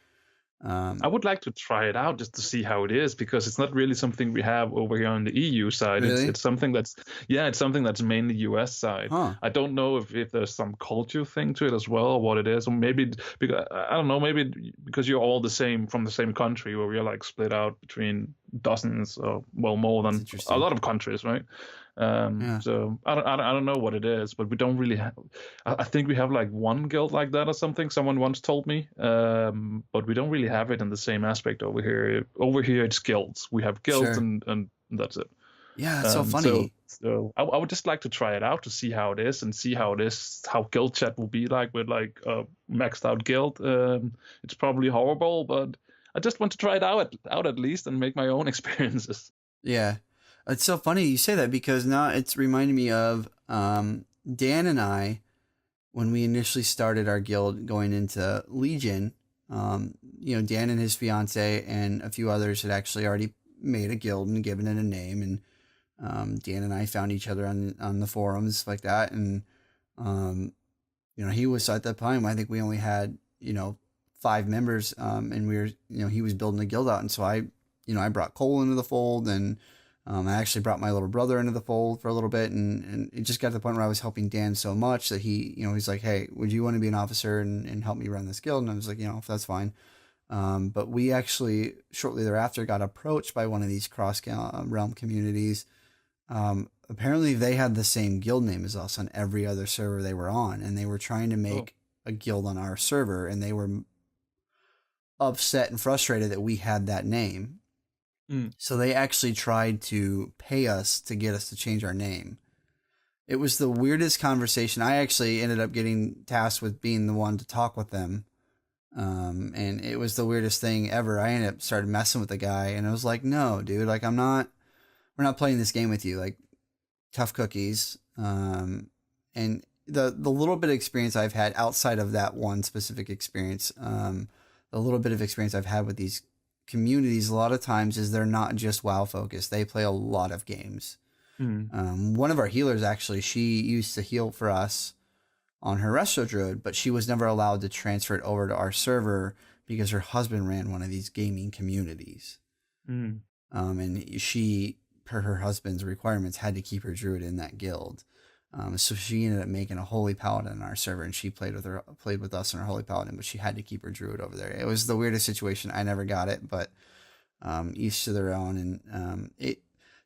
I would like to try it out just to see how it is, because it's not really something we have over here on the EU side. Really? It's something that's mainly US side. Huh. I don't know if there's some culture thing to it as well, or what it is, or maybe because I don't know, maybe because you're all from the same country, where we're like split out between dozens or more than a lot of countries, right? So I don't know what it is, but we don't really have. I think we have like one guild like that or something. Someone once told me, but we don't really have it in the same aspect over here. Over here, it's guilds. We have guilds, and that's it. Yeah, it's so funny. So I would just like to try it out to see how it is, and see how guild chat will be like with like a maxed out guild. It's probably horrible, but I just want to try it out at least and make my own experiences. Yeah. It's so funny you say that, because now it's reminding me of Dan and I, when we initially started our guild going into Legion. Dan and his fiance and a few others had actually already made a guild and given it a name, and Dan and I found each other on the forums like that, and he was at that time, I think we only had 5 members, and we were he was building a guild out, and so I brought Cole into the fold, and I actually brought my little brother into the fold for a little bit, and it just got to the point where I was helping Dan so much that he's like, hey, would you want to be an officer and help me run this guild? And I was like, if that's fine. But we actually, shortly thereafter, got approached by one of these cross-realm communities. Apparently they had the same guild name as us on every other server they were on, and they were trying to make a guild on our server, and they were upset and frustrated that we had that name. So they actually tried to pay us to get us to change our name. It was the weirdest conversation. I actually ended up getting tasked with being the one to talk with them. And it was the weirdest thing ever. I ended up started messing with the guy, and I was like, no, dude, like we're not playing this game with you. Like, tough cookies. And the little bit of experience I've had outside of that one specific experience, the little bit of experience I've had with these communities a lot of times is they're not just WoW focused. They play a lot of games. One of our healers, actually, she used to heal for us on her Resto Druid, but she was never allowed to transfer it over to our server because her husband ran one of these gaming communities. And she, per her husband's requirements, had to keep her druid in that guild. So she ended up making a holy paladin on our server, and she played with us in our holy paladin, but she had to keep her druid over there. It was the weirdest situation. I never got it, but each to their own. And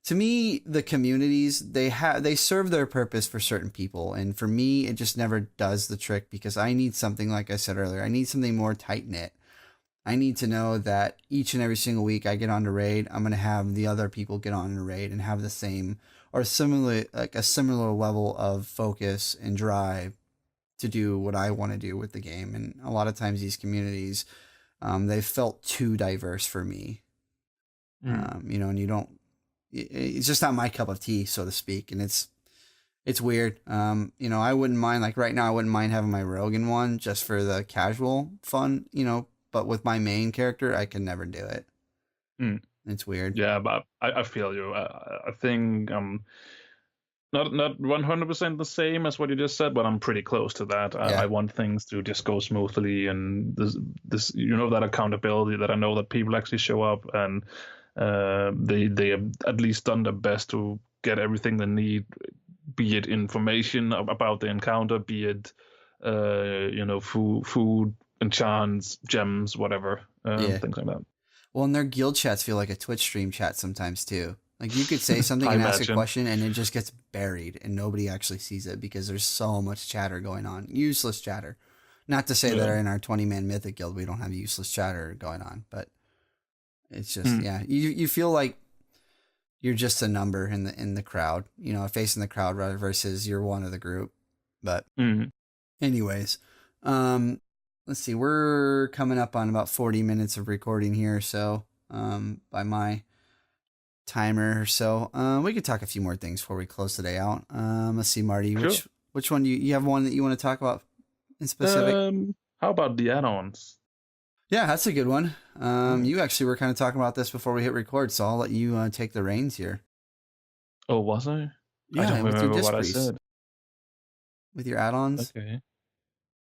to me, the communities, they serve their purpose for certain people, and for me, it just never does the trick, because I need something, like I said earlier, I need something more tight knit. I need to know that each and every single week I get on to raid, I'm going to have the other people get on to raid and have the same or similarly, like a similar level of focus and drive to do what I want to do with the game. And a lot of times these communities, they felt too diverse for me. You know, and you don't, it's just not my cup of tea, so to speak. And it's weird. You know, I wouldn't mind, like right now, I wouldn't mind having my Rogan one just for the casual fun, you know, but with my main character, I can never do it. It's weird. Yeah, but I feel you. I think not 100% the same as what you just said, but I'm pretty close to that. Yeah. I want things to just go smoothly, and this you know, that accountability, that I know that people actually show up and they have at least done their best to get everything they need, be it information about the encounter, be it you know, food, enchants, gems, whatever, things like that. Well, and their guild chats feel like a Twitch stream chat sometimes too. Like you could say something and ask a question and it just gets buried and nobody actually sees it because there's so much chatter going on. Useless chatter. Not to say that in our 20-man Mythic guild we don't have useless chatter going on, but it's just you feel like you're just a number in the crowd, you know, a face in the crowd versus you're one of the group. But anyways, let's see, we're coming up on about 40 minutes of recording here, so by my timer or so. We could talk a few more things before we close today out. Let's see, Marty, Sure. which one do you have one that you want to talk about in specific? How about the add-ons? Yeah, that's a good one. You actually were kind of talking about this before we hit record, so I'll let you take the reins here. Oh, was I? Yeah, I don't with your remember what I disc said. with your add-ons. Okay.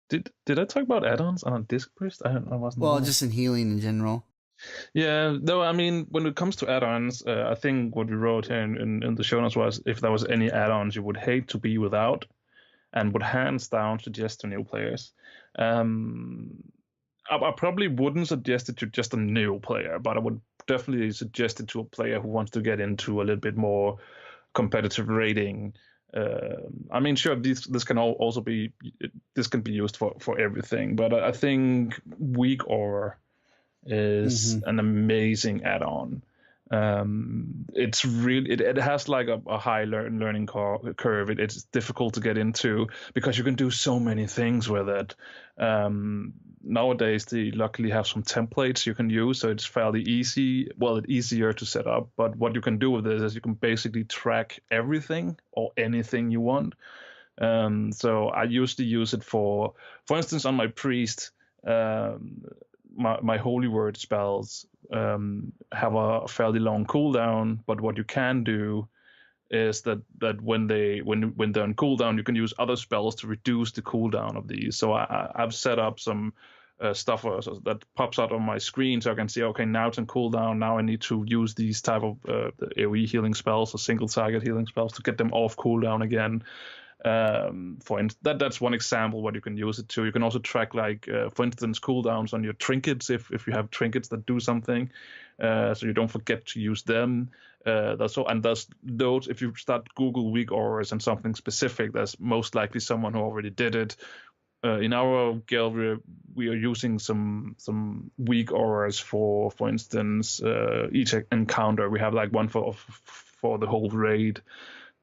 Did I talk about add-ons on a disc priest? I wasn't. Well, aware. just in healing in general. Yeah, no, I mean, when it comes to add-ons, I think what we wrote here in the show notes was if there was any add-ons you would hate to be without and would hands down suggest to new players. I probably wouldn't suggest it to just a new player, but I would definitely suggest it to a player who wants to get into a little bit more competitive rating. I mean, sure, this can also be, this can be used for everything, but I think Weak Aura is an amazing add-on. It's really, it has like a high learning curve. It's difficult to get into because you can do so many things with it. Nowadays they luckily have some templates you can use, so it's fairly easy. Well, it's easier to set up, but what you can do with this is you can basically track everything or anything you want. So I usually use it for instance, on my priest, my holy word spells have a fairly long cooldown, but what you can do is that when they're on cooldown, you can use other spells to reduce the cooldown of these. So I've set up some stuff that pops out on my screen, so I can see, okay, now it's on cooldown. Now I need to use these type of the AoE healing spells or single target healing spells to get them off cooldown again. For instance, that's one example what you can use it to. You can also track, like for instance, cooldowns on your trinkets if you have trinkets that do something, so you don't forget to use them. Those if you start Google Weak Auras and something specific, there's most likely someone who already did it. In our guild, we are using some weak auras for instance, each encounter. We have like one for the whole raid.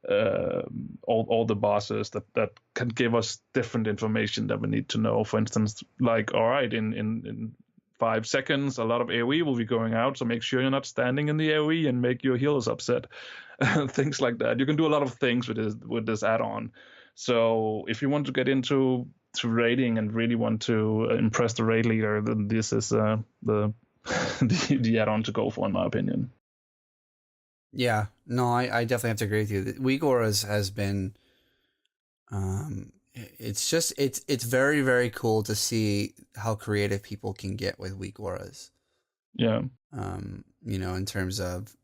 All the bosses that can give us different information that we need to know. For instance, like, all right, in 5 seconds, a lot of AoE will be going out, so make sure you're not standing in the AoE and make your healers upset. Things like that. You can do a lot of things with this add-on. So if you want to get into raiding and really want to impress the raid leader, then this is the the add-on to go for, in my opinion. Yeah, no, I definitely have to agree with you. The Weak Auras has been, it's very, very cool to see how creative people can get with Weak Auras. Yeah. You know, in terms of,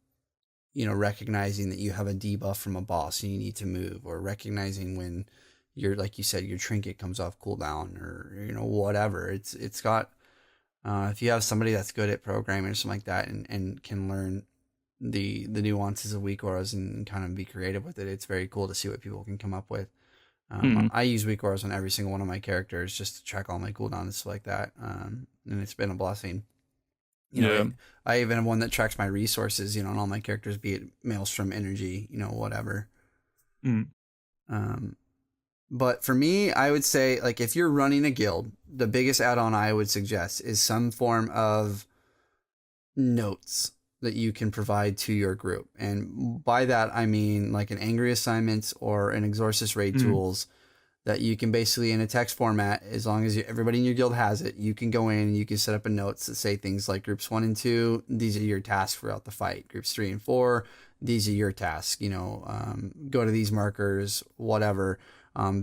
you know, recognizing that you have a debuff from a boss and you need to move, or recognizing when like you said, your trinket comes off cooldown, or, you know, whatever. It's got, if you have somebody that's good at programming or something like that and can learn the nuances of Weak Auras and kind of be creative with it, it's very cool to see what people can come up with. I use Weak Auras on every single one of my characters just to track all my cooldowns and stuff like that. And it's been a blessing. You know, I even have one that tracks my resources, you know, on all my characters, be it Maelstrom, Energy, you know, whatever. But for me, I would say, like, if you're running a guild, the biggest add-on I would suggest is some form of notes that you can provide to your group. And by that, I mean like an Angry Assignments or an Exorcist Raid tools that you can basically, in a text format, as long as everybody in your guild has it, you can go in and you can set up a notes that say things like groups 1 and 2, these are your tasks throughout the fight. Groups 3 and 4, these are your tasks, you know, go to these markers, whatever.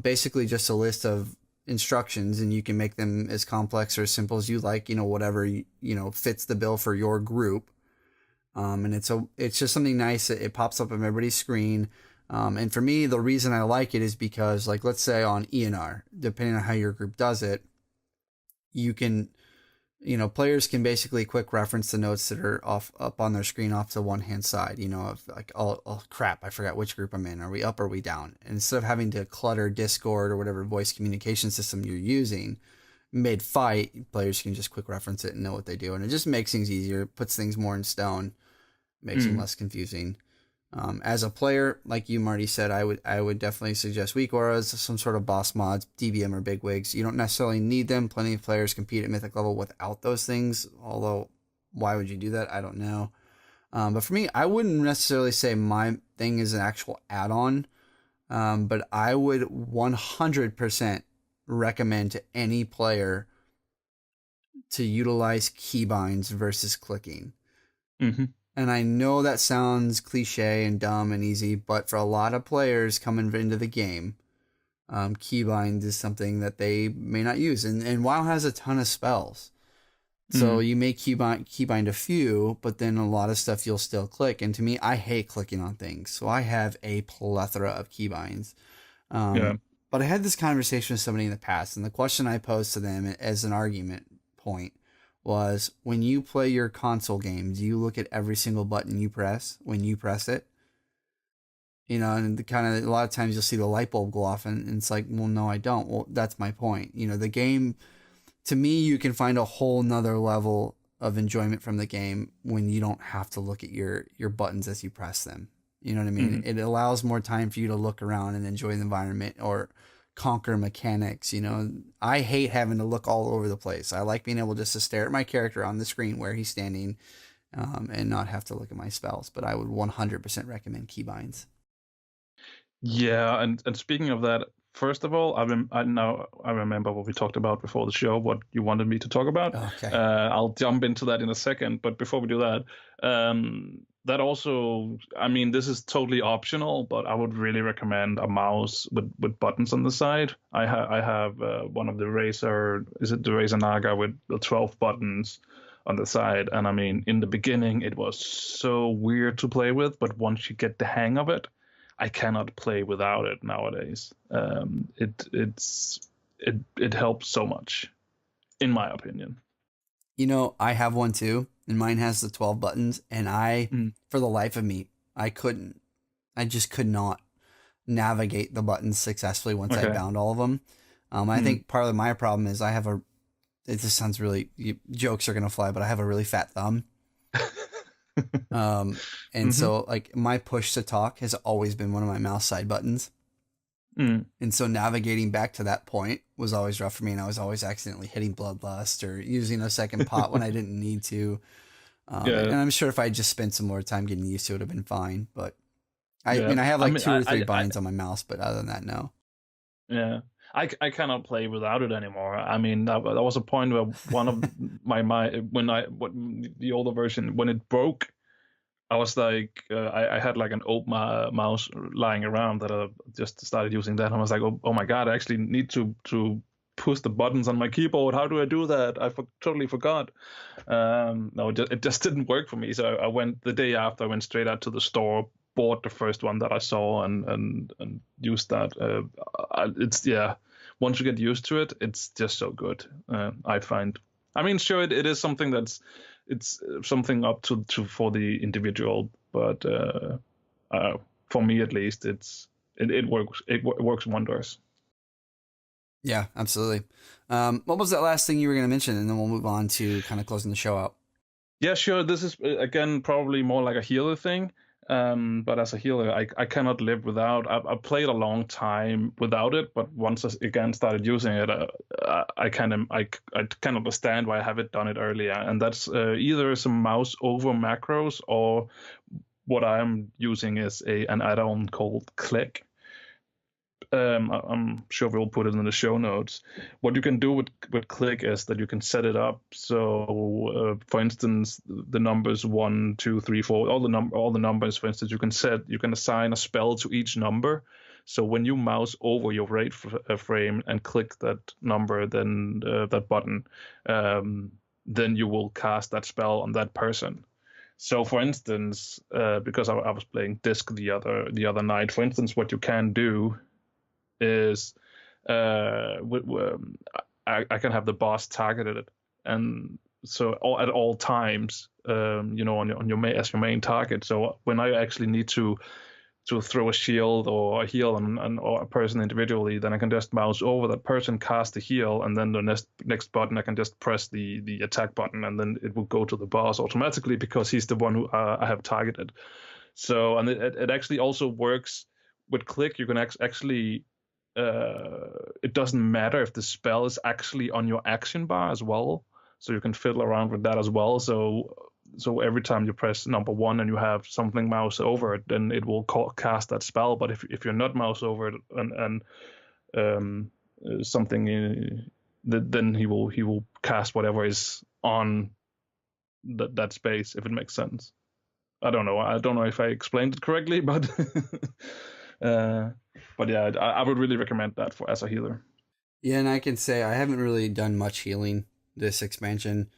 Basically just a list of instructions, and you can make them as complex or as simple as you like, you know, whatever, you know, fits the bill for your group. And it's just something nice. It pops up on everybody's screen. And for me, the reason I like it is because, like, let's say on ENR, depending on how your group does it, you can, you know, players can basically quick reference the notes that are up on their screen off to one hand side, you know, of like, oh crap, I forgot which group I'm in. Are we up or are we down? And instead of having to clutter Discord or whatever voice communication system you're using mid-fight, players can just quick reference it and know what they do. And it just makes things easier, it puts things more in stone, makes them less confusing. As a player, like you, Marty, said, I would definitely suggest weak auras, some sort of boss mods, DBM or bigwigs. You don't necessarily need them. Plenty of players compete at Mythic level without those things, although why would you do that? I don't know. But for me, I wouldn't necessarily say my thing is an actual add-on, but I would 100% recommend to any player to utilize keybinds versus clicking. And I know that sounds cliche and dumb and easy, but for a lot of players coming into the game, keybind is something that they may not use. And WoW has a ton of spells. So you may keybind a few, but then a lot of stuff you'll still click. And to me, I hate clicking on things. So I have a plethora of keybinds. But I had this conversation with somebody in the past, and the question I posed to them as an argument point was, when you play your console game, do you look at every single button you press when you press it? You know, and a lot of times you'll see the light bulb go off, and it's like, well, no, I don't. Well, that's my point. You know, the game, to me, you can find a whole nother level of enjoyment from the game when you don't have to look at your buttons as you press them. You know what I mean? It allows more time for you to look around and enjoy the environment or conquer mechanics. You know, I hate having to look all over the place. I like being able just to stare at my character on the screen where he's standing, and not have to look at my spells. But I would 100% recommend keybinds. Yeah, and speaking of that, first of all, I remember what we talked about before the show, what you wanted me to talk about. Okay. I'll jump into that in a second, but before we do that, that also, I mean, this is totally optional, but I would really recommend a mouse with buttons on the side. I have one of the Razer, is it the Razer Naga with the 12 buttons on the side? And I mean, in the beginning, it was so weird to play with, but once you get the hang of it, I cannot play without it nowadays. It helps so much, in my opinion. You know, I have one too, and mine has the 12 buttons, and for the life of me, I just could not navigate the buttons successfully once I bound all of them. I think part of my problem is it just sounds really, jokes are going to fly, but I have a really fat thumb. So like my push to talk has always been one of my mouse side buttons. And so navigating back to that point was always rough for me, and I was always accidentally hitting Bloodlust or using a second pot when I didn't need to. And I'm sure if I just spent some more time getting used to it, it would have been fine. But I mean, I have like 2 or 3 binds on my mouse, but other than that, no. Yeah. I cannot play without it anymore. I mean, that was a point where one of the older version, when it broke, I was like, I had like an old mouse lying around that I just started using that. And I was like, oh my God, I actually need to push the buttons on my keyboard. How do I do that? I totally forgot. No, it just didn't work for me. So the day after, I went straight out to the store, bought the first one that I saw and used that. Once you get used to it, it's just so good. I find. I mean, sure, it is something it's something up to for the individual, but for me at least, it works wonders. Yeah, absolutely. What was that last thing you were going to mention, and then we'll move on to kind of closing the show out? Yeah, sure. This is again probably more like a healer thing. But as a healer, I cannot live without. I played a long time without it, but once I again started using it, I can understand why I haven't done it earlier, and that's either some mouse over macros or what I'm using is an add-on called Click. I'm sure we'll put it in the show notes. What you can do with Click is that you can set it up. So, for instance, the numbers 1, 2, 3, 4, all the numbers. For instance, you can assign a spell to each number. So when you mouse over your frame and click that number, then that button, then you will cast that spell on that person. So, for instance, because I was playing Disc the other night, for instance, what you can do is I can have the boss targeted, and so at all times, on as your main target. So when I actually need to throw a shield or a heal or a person individually, then I can just mouse over that person, cast the heal, and then the next button I can just press the attack button, and then it will go to the boss automatically because he's the one who I have targeted. So, and it actually also works with Click. You can actually it doesn't matter if the spell is actually on your action bar as well, so you can fiddle around with that as well. So every time you press number 1 and you have something mouse over it, then it will cast that spell. But if you're not mouse over it and something, then he will cast whatever is on that space, if it makes sense. I don't know if I explained it correctly, but but yeah, I would really recommend that as a healer. Yeah, and I can say I haven't really done much healing this expansion,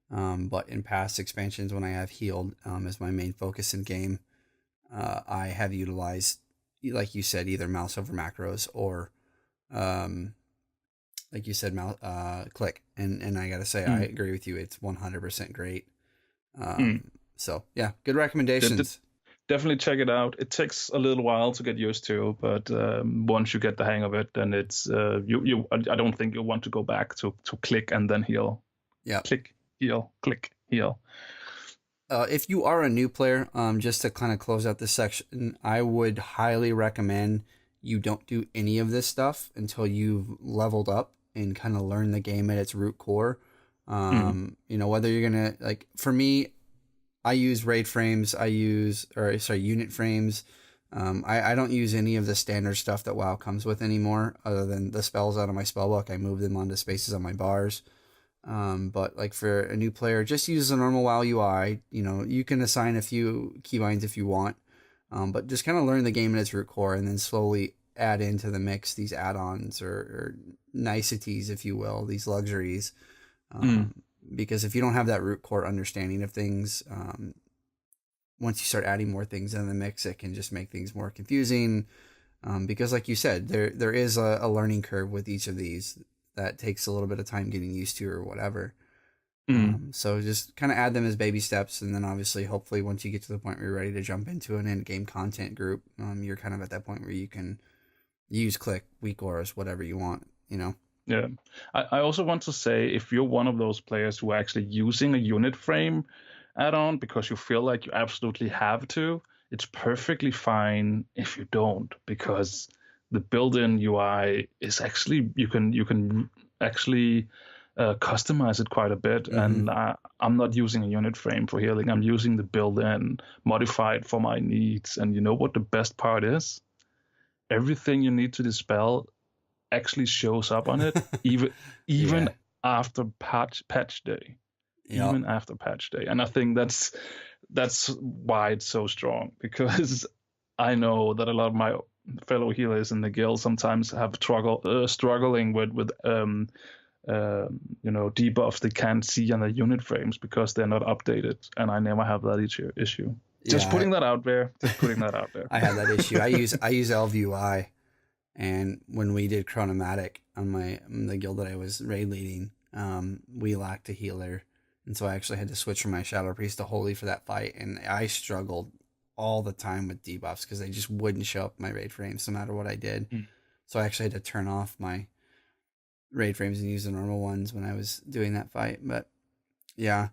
but in past expansions when I have healed as my main focus in game, I have utilized, like you said, either mouse over macros or, like you said, Click. And I gotta say, I agree with you. It's 100% great. So yeah, good recommendations. Definitely check it out. It takes a little while to get used to, but once you get the hang of it, then it's I don't think you'll want to go back to Click and then heal. Yeah. Click, heal, click, heal. If you are a new player, just to kind of close out this section, I would highly recommend you don't do any of this stuff until you've leveled up and kind of learn the game at its root core. Whether you're gonna, like, for me, I use raid frames. Unit frames. I don't use any of the standard stuff that WoW comes with anymore, other than the spells out of my spellbook. I move them onto spaces on my bars. But like for a new player, just use the normal WoW UI. You can assign a few keybinds if you want, but just kind of learn the game in its root core, and then slowly add into the mix these add-ons or niceties, if you will, these luxuries. Because if you don't have that root core understanding of things, once you start adding more things in the mix, it can just make things more confusing. Because like you said, there is a learning curve with each of these that takes a little bit of time getting used to or whatever. So just kind of add them as baby steps. And then obviously, hopefully once you get to the point where you're ready to jump into an end game content group, you're kind of at that point where you can use Click, weak auras, whatever you want, Yeah. I also want to say, if you're one of those players who are actually using a unit frame add-on because you feel like you absolutely have to, it's perfectly fine if you don't, because the built-in UI is actually, you can actually customize it quite a bit. And I'm not using a unit frame for healing. I'm using the built-in modified for my needs. And you know what the best part is? Everything you need to dispel actually shows up on it, even after patch day. Yep. Even after patch day. And I think that's why it's so strong, because I know that a lot of my fellow healers in the guild sometimes have struggling with debuffs they can't see on the unit frames because they're not updated, and I never have that issue. Just putting that out there. I have that issue. I use LVUI, and when we did Chronomatic on the guild that I was raid leading, we lacked a healer, and so I actually had to switch from my Shadow Priest to Holy for that fight, and I struggled all the time with debuffs because they just wouldn't show up in my raid frames no matter what I did. So I actually had to turn off my raid frames and use the normal ones when I was doing that fight. But yeah,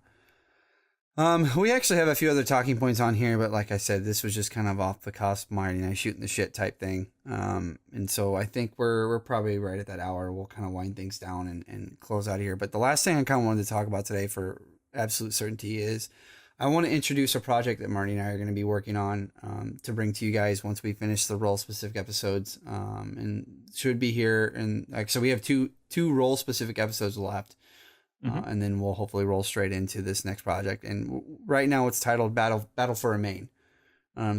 We actually have a few other talking points on here, but like I said, this was just kind of off the cusp, Marty and I shooting the shit type thing. And so I think we're probably right at that hour. We'll kind of wind things down and close out of here. But the last thing I kind of wanted to talk about today for absolute certainty is I want to introduce a project that Marty and I are going to be working on to bring to you guys once we finish the role specific episodes. And should be here. And like, so we have two role specific episodes left. And then we'll hopefully roll straight into this next project. And right now it's titled Battle for a Main.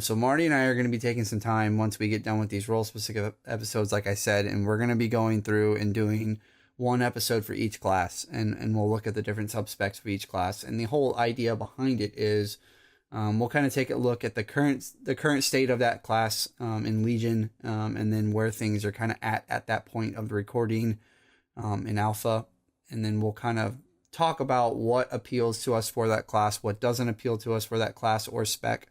So Marty and I are going to be taking some time once we get done with these role specific episodes, like I said, and we're going to be going through and doing one episode for each class, and we'll look at the different subspecs for each class. And the whole idea behind it is we'll kind of take a look at the current state of that class in Legion, and then where things are kind of at that point of the recording in Alpha. And then we'll kind of talk about what appeals to us for that class, what doesn't appeal to us for that class or spec.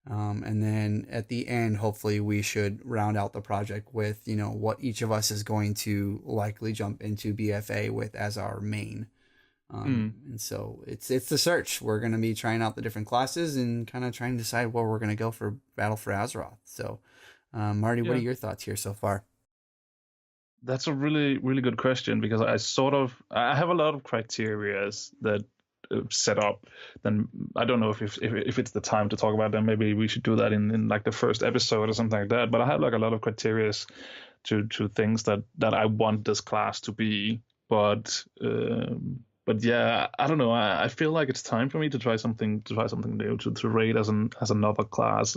And then at the end, hopefully we should round out the project with, what each of us is going to likely jump into BFA with as our main. And so it's the search. We're going to be trying out the different classes and kind of trying to decide where we're going to go for Battle for Azeroth. So, Marty, what are your thoughts here so far? That's a really, really good question, because I have a lot of criterias that set up. Then I don't know if it's the time to talk about them. Maybe we should do that in like the first episode or something like that. But I have like a lot of criterias to things that I want this class to be. But yeah, I don't know. I feel like it's time for me to try something new, to raid as another class,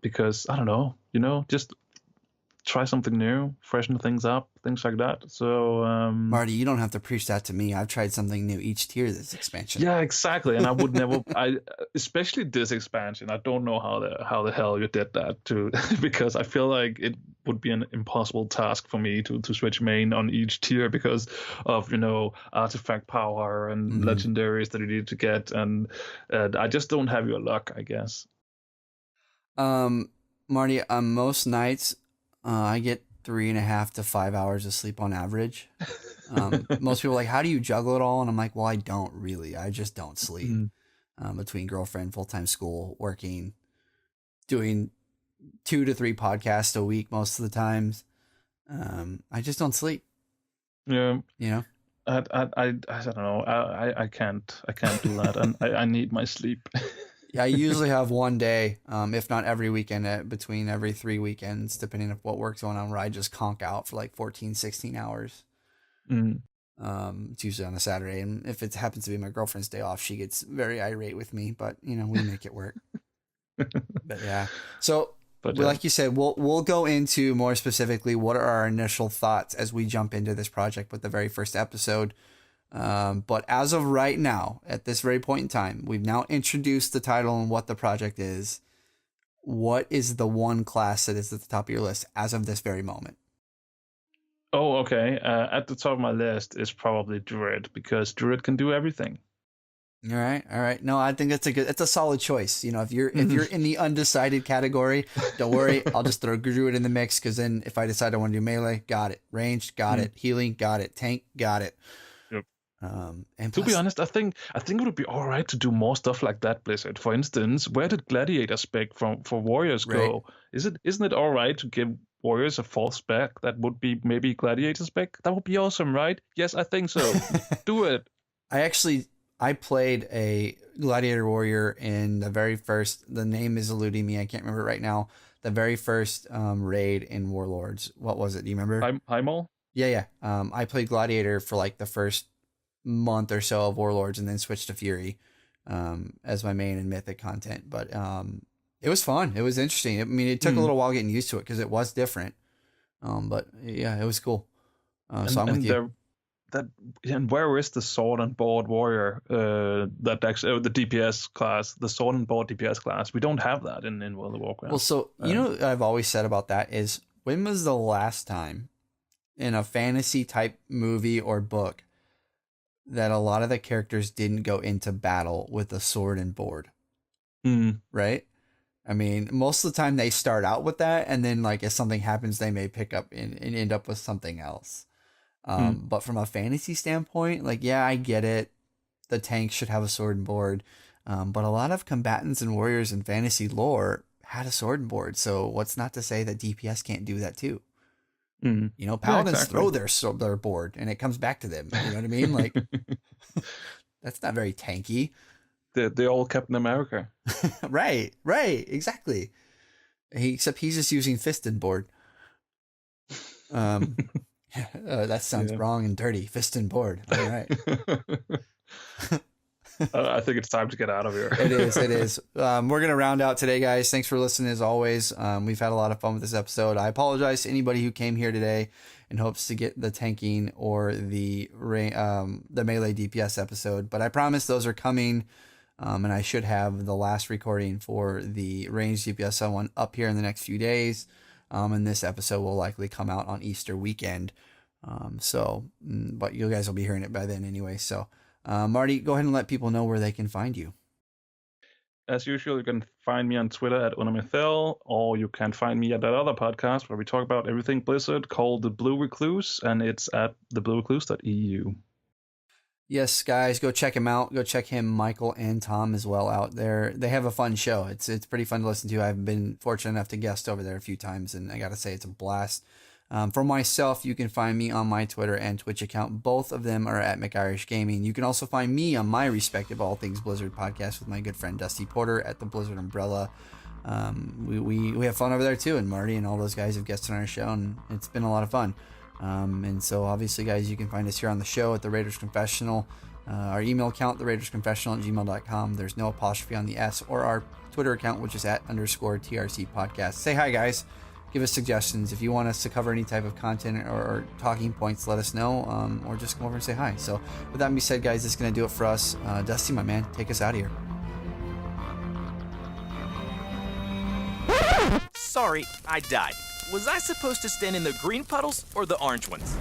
because I don't know, just try something new, freshen things up, things like that. So Marty, you don't have to preach that to me. I've tried something new each tier this expansion. Yeah, exactly. And I would never especially this expansion, I don't know how the hell you did that too, because I feel like it would be an impossible task for me to switch main on each tier because of artifact power and legendaries that you need to get, and I just don't have your luck, I guess. Marty, on most nights I get 3.5 to 5 hours of sleep on average. Most people are like, how do you juggle it all? And I'm like, well, I don't really. I just don't sleep. Between girlfriend, full-time school, working, doing 2 to 3 podcasts a week most of the times. I just don't sleep. Yeah. I don't know. I can't do that. And I need my sleep. Yeah, I usually have one day, if not every weekend, between every 3 weekends, depending on what work's going on, where I just conk out for like 14, 16 hours. It's usually on a Saturday. And if it happens to be my girlfriend's day off, she gets very irate with me, but we make it work. But yeah. So like you said, we'll go into more specifically what are our initial thoughts as we jump into this project with the very first episode. But as of right now, at this very point in time, we've now introduced the title and what the project is. What is the one class that is at the top of your list as of this very moment? Oh, okay. At the top of my list is probably Druid, because Druid can do everything. All right. No, I think it's a solid choice. If you're in the undecided category, don't worry. I'll just throw Druid in the mix, because then if I decide I want to do melee, got it. Ranged, got it. Healing, got it. Tank, got it. And to be honest, I think it would be all right to do more stuff like that, Blizzard. For instance, where did Gladiator spec for Warriors go? Right. Isn't it all right to give Warriors a false spec that would be maybe Gladiator spec? That would be awesome, right? Yes, I think so. Do it. I played a Gladiator Warrior in the very first. The name is eluding me. I can't remember right now. The very first raid in Warlords. What was it? Do you remember? Highmall? Yeah. I played Gladiator for like the first month or so of Warlords, and then switched to Fury as my main and Mythic content. But it was fun. It was interesting. I mean, it took a little while getting used to it because it was different. But yeah, it was cool. So I'm with you. And where is the sword and board warrior? That actually the DPS class, the sword and board DPS class. We don't have that in World of Warcraft. Well, so what I've always said about that is, when was the last time in a fantasy type movie or book that a lot of the characters didn't go into battle with a sword and board? Right? I mean, most of the time they start out with that, and then like if something happens, they may pick up and end up with something else. But from a fantasy standpoint, like, yeah, I get it. the tanks should have a sword and board. But a lot of combatants and warriors in fantasy lore had a sword and board. So what's not to say that DPS can't do that too? Mm. You know, paladins exactly. throw their board and it comes back to them. You know what I mean? Like, that's not very tanky. They all Captain America. Right, exactly. Except he's just using fist and board. That sounds wrong and dirty. Fist and board. All right. I think it's time to get out of here. It is. We're going to round out today, guys. Thanks for listening as always. We've had a lot of fun with this episode. I apologize to anybody who came here today in hopes to get the tanking or the melee DPS episode, but I promise those are coming. And I should have the last recording for the ranged DPS one up here in the next few days. And this episode will likely come out on Easter weekend. But you guys will be hearing it by then anyway. So, Marty, go ahead and let people know where they can find you. As usual, you can find me on Twitter at Unamithel, or you can find me at that other podcast where we talk about everything Blizzard called The Blue Recluse, and it's at thebluerecluse.eu. Yes, guys, go check him out. Go check him, Michael, and Tom as well out there. They have a fun show. It's pretty fun to listen to. I've been fortunate enough to guest over there a few times, and I got to say it's a blast. For myself, you can find me on my Twitter and Twitch account. Both of them are at McIrish Gaming. You can also find me on my respective All Things Blizzard podcast with my good friend Dusty Porter at the Blizzard Umbrella. We have fun over there too, and Marty and all those guys have guested on our show, and it's been a lot of fun. And so obviously, guys, you can find us here on the show at the Raiders Confessional. Our email account, theraidersconfessional@gmail.com. There's no apostrophe on the S, or our Twitter account, which is @_TRC podcast. Say hi, guys. Give us suggestions. If you want us to cover any type of content or talking points, let us know, or just come over and say hi. So with that being said, guys, that's going to do it for us. Dusty, my man, take us out of here. Sorry, I died. Was I supposed to stand in the green puddles or the orange ones?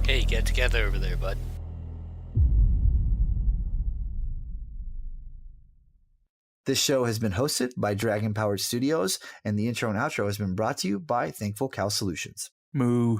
Hey, get together over there, bud. This show has been hosted by Dragon Powered Studios, and the intro and outro has been brought to you by Thankful Cow Solutions. Moo.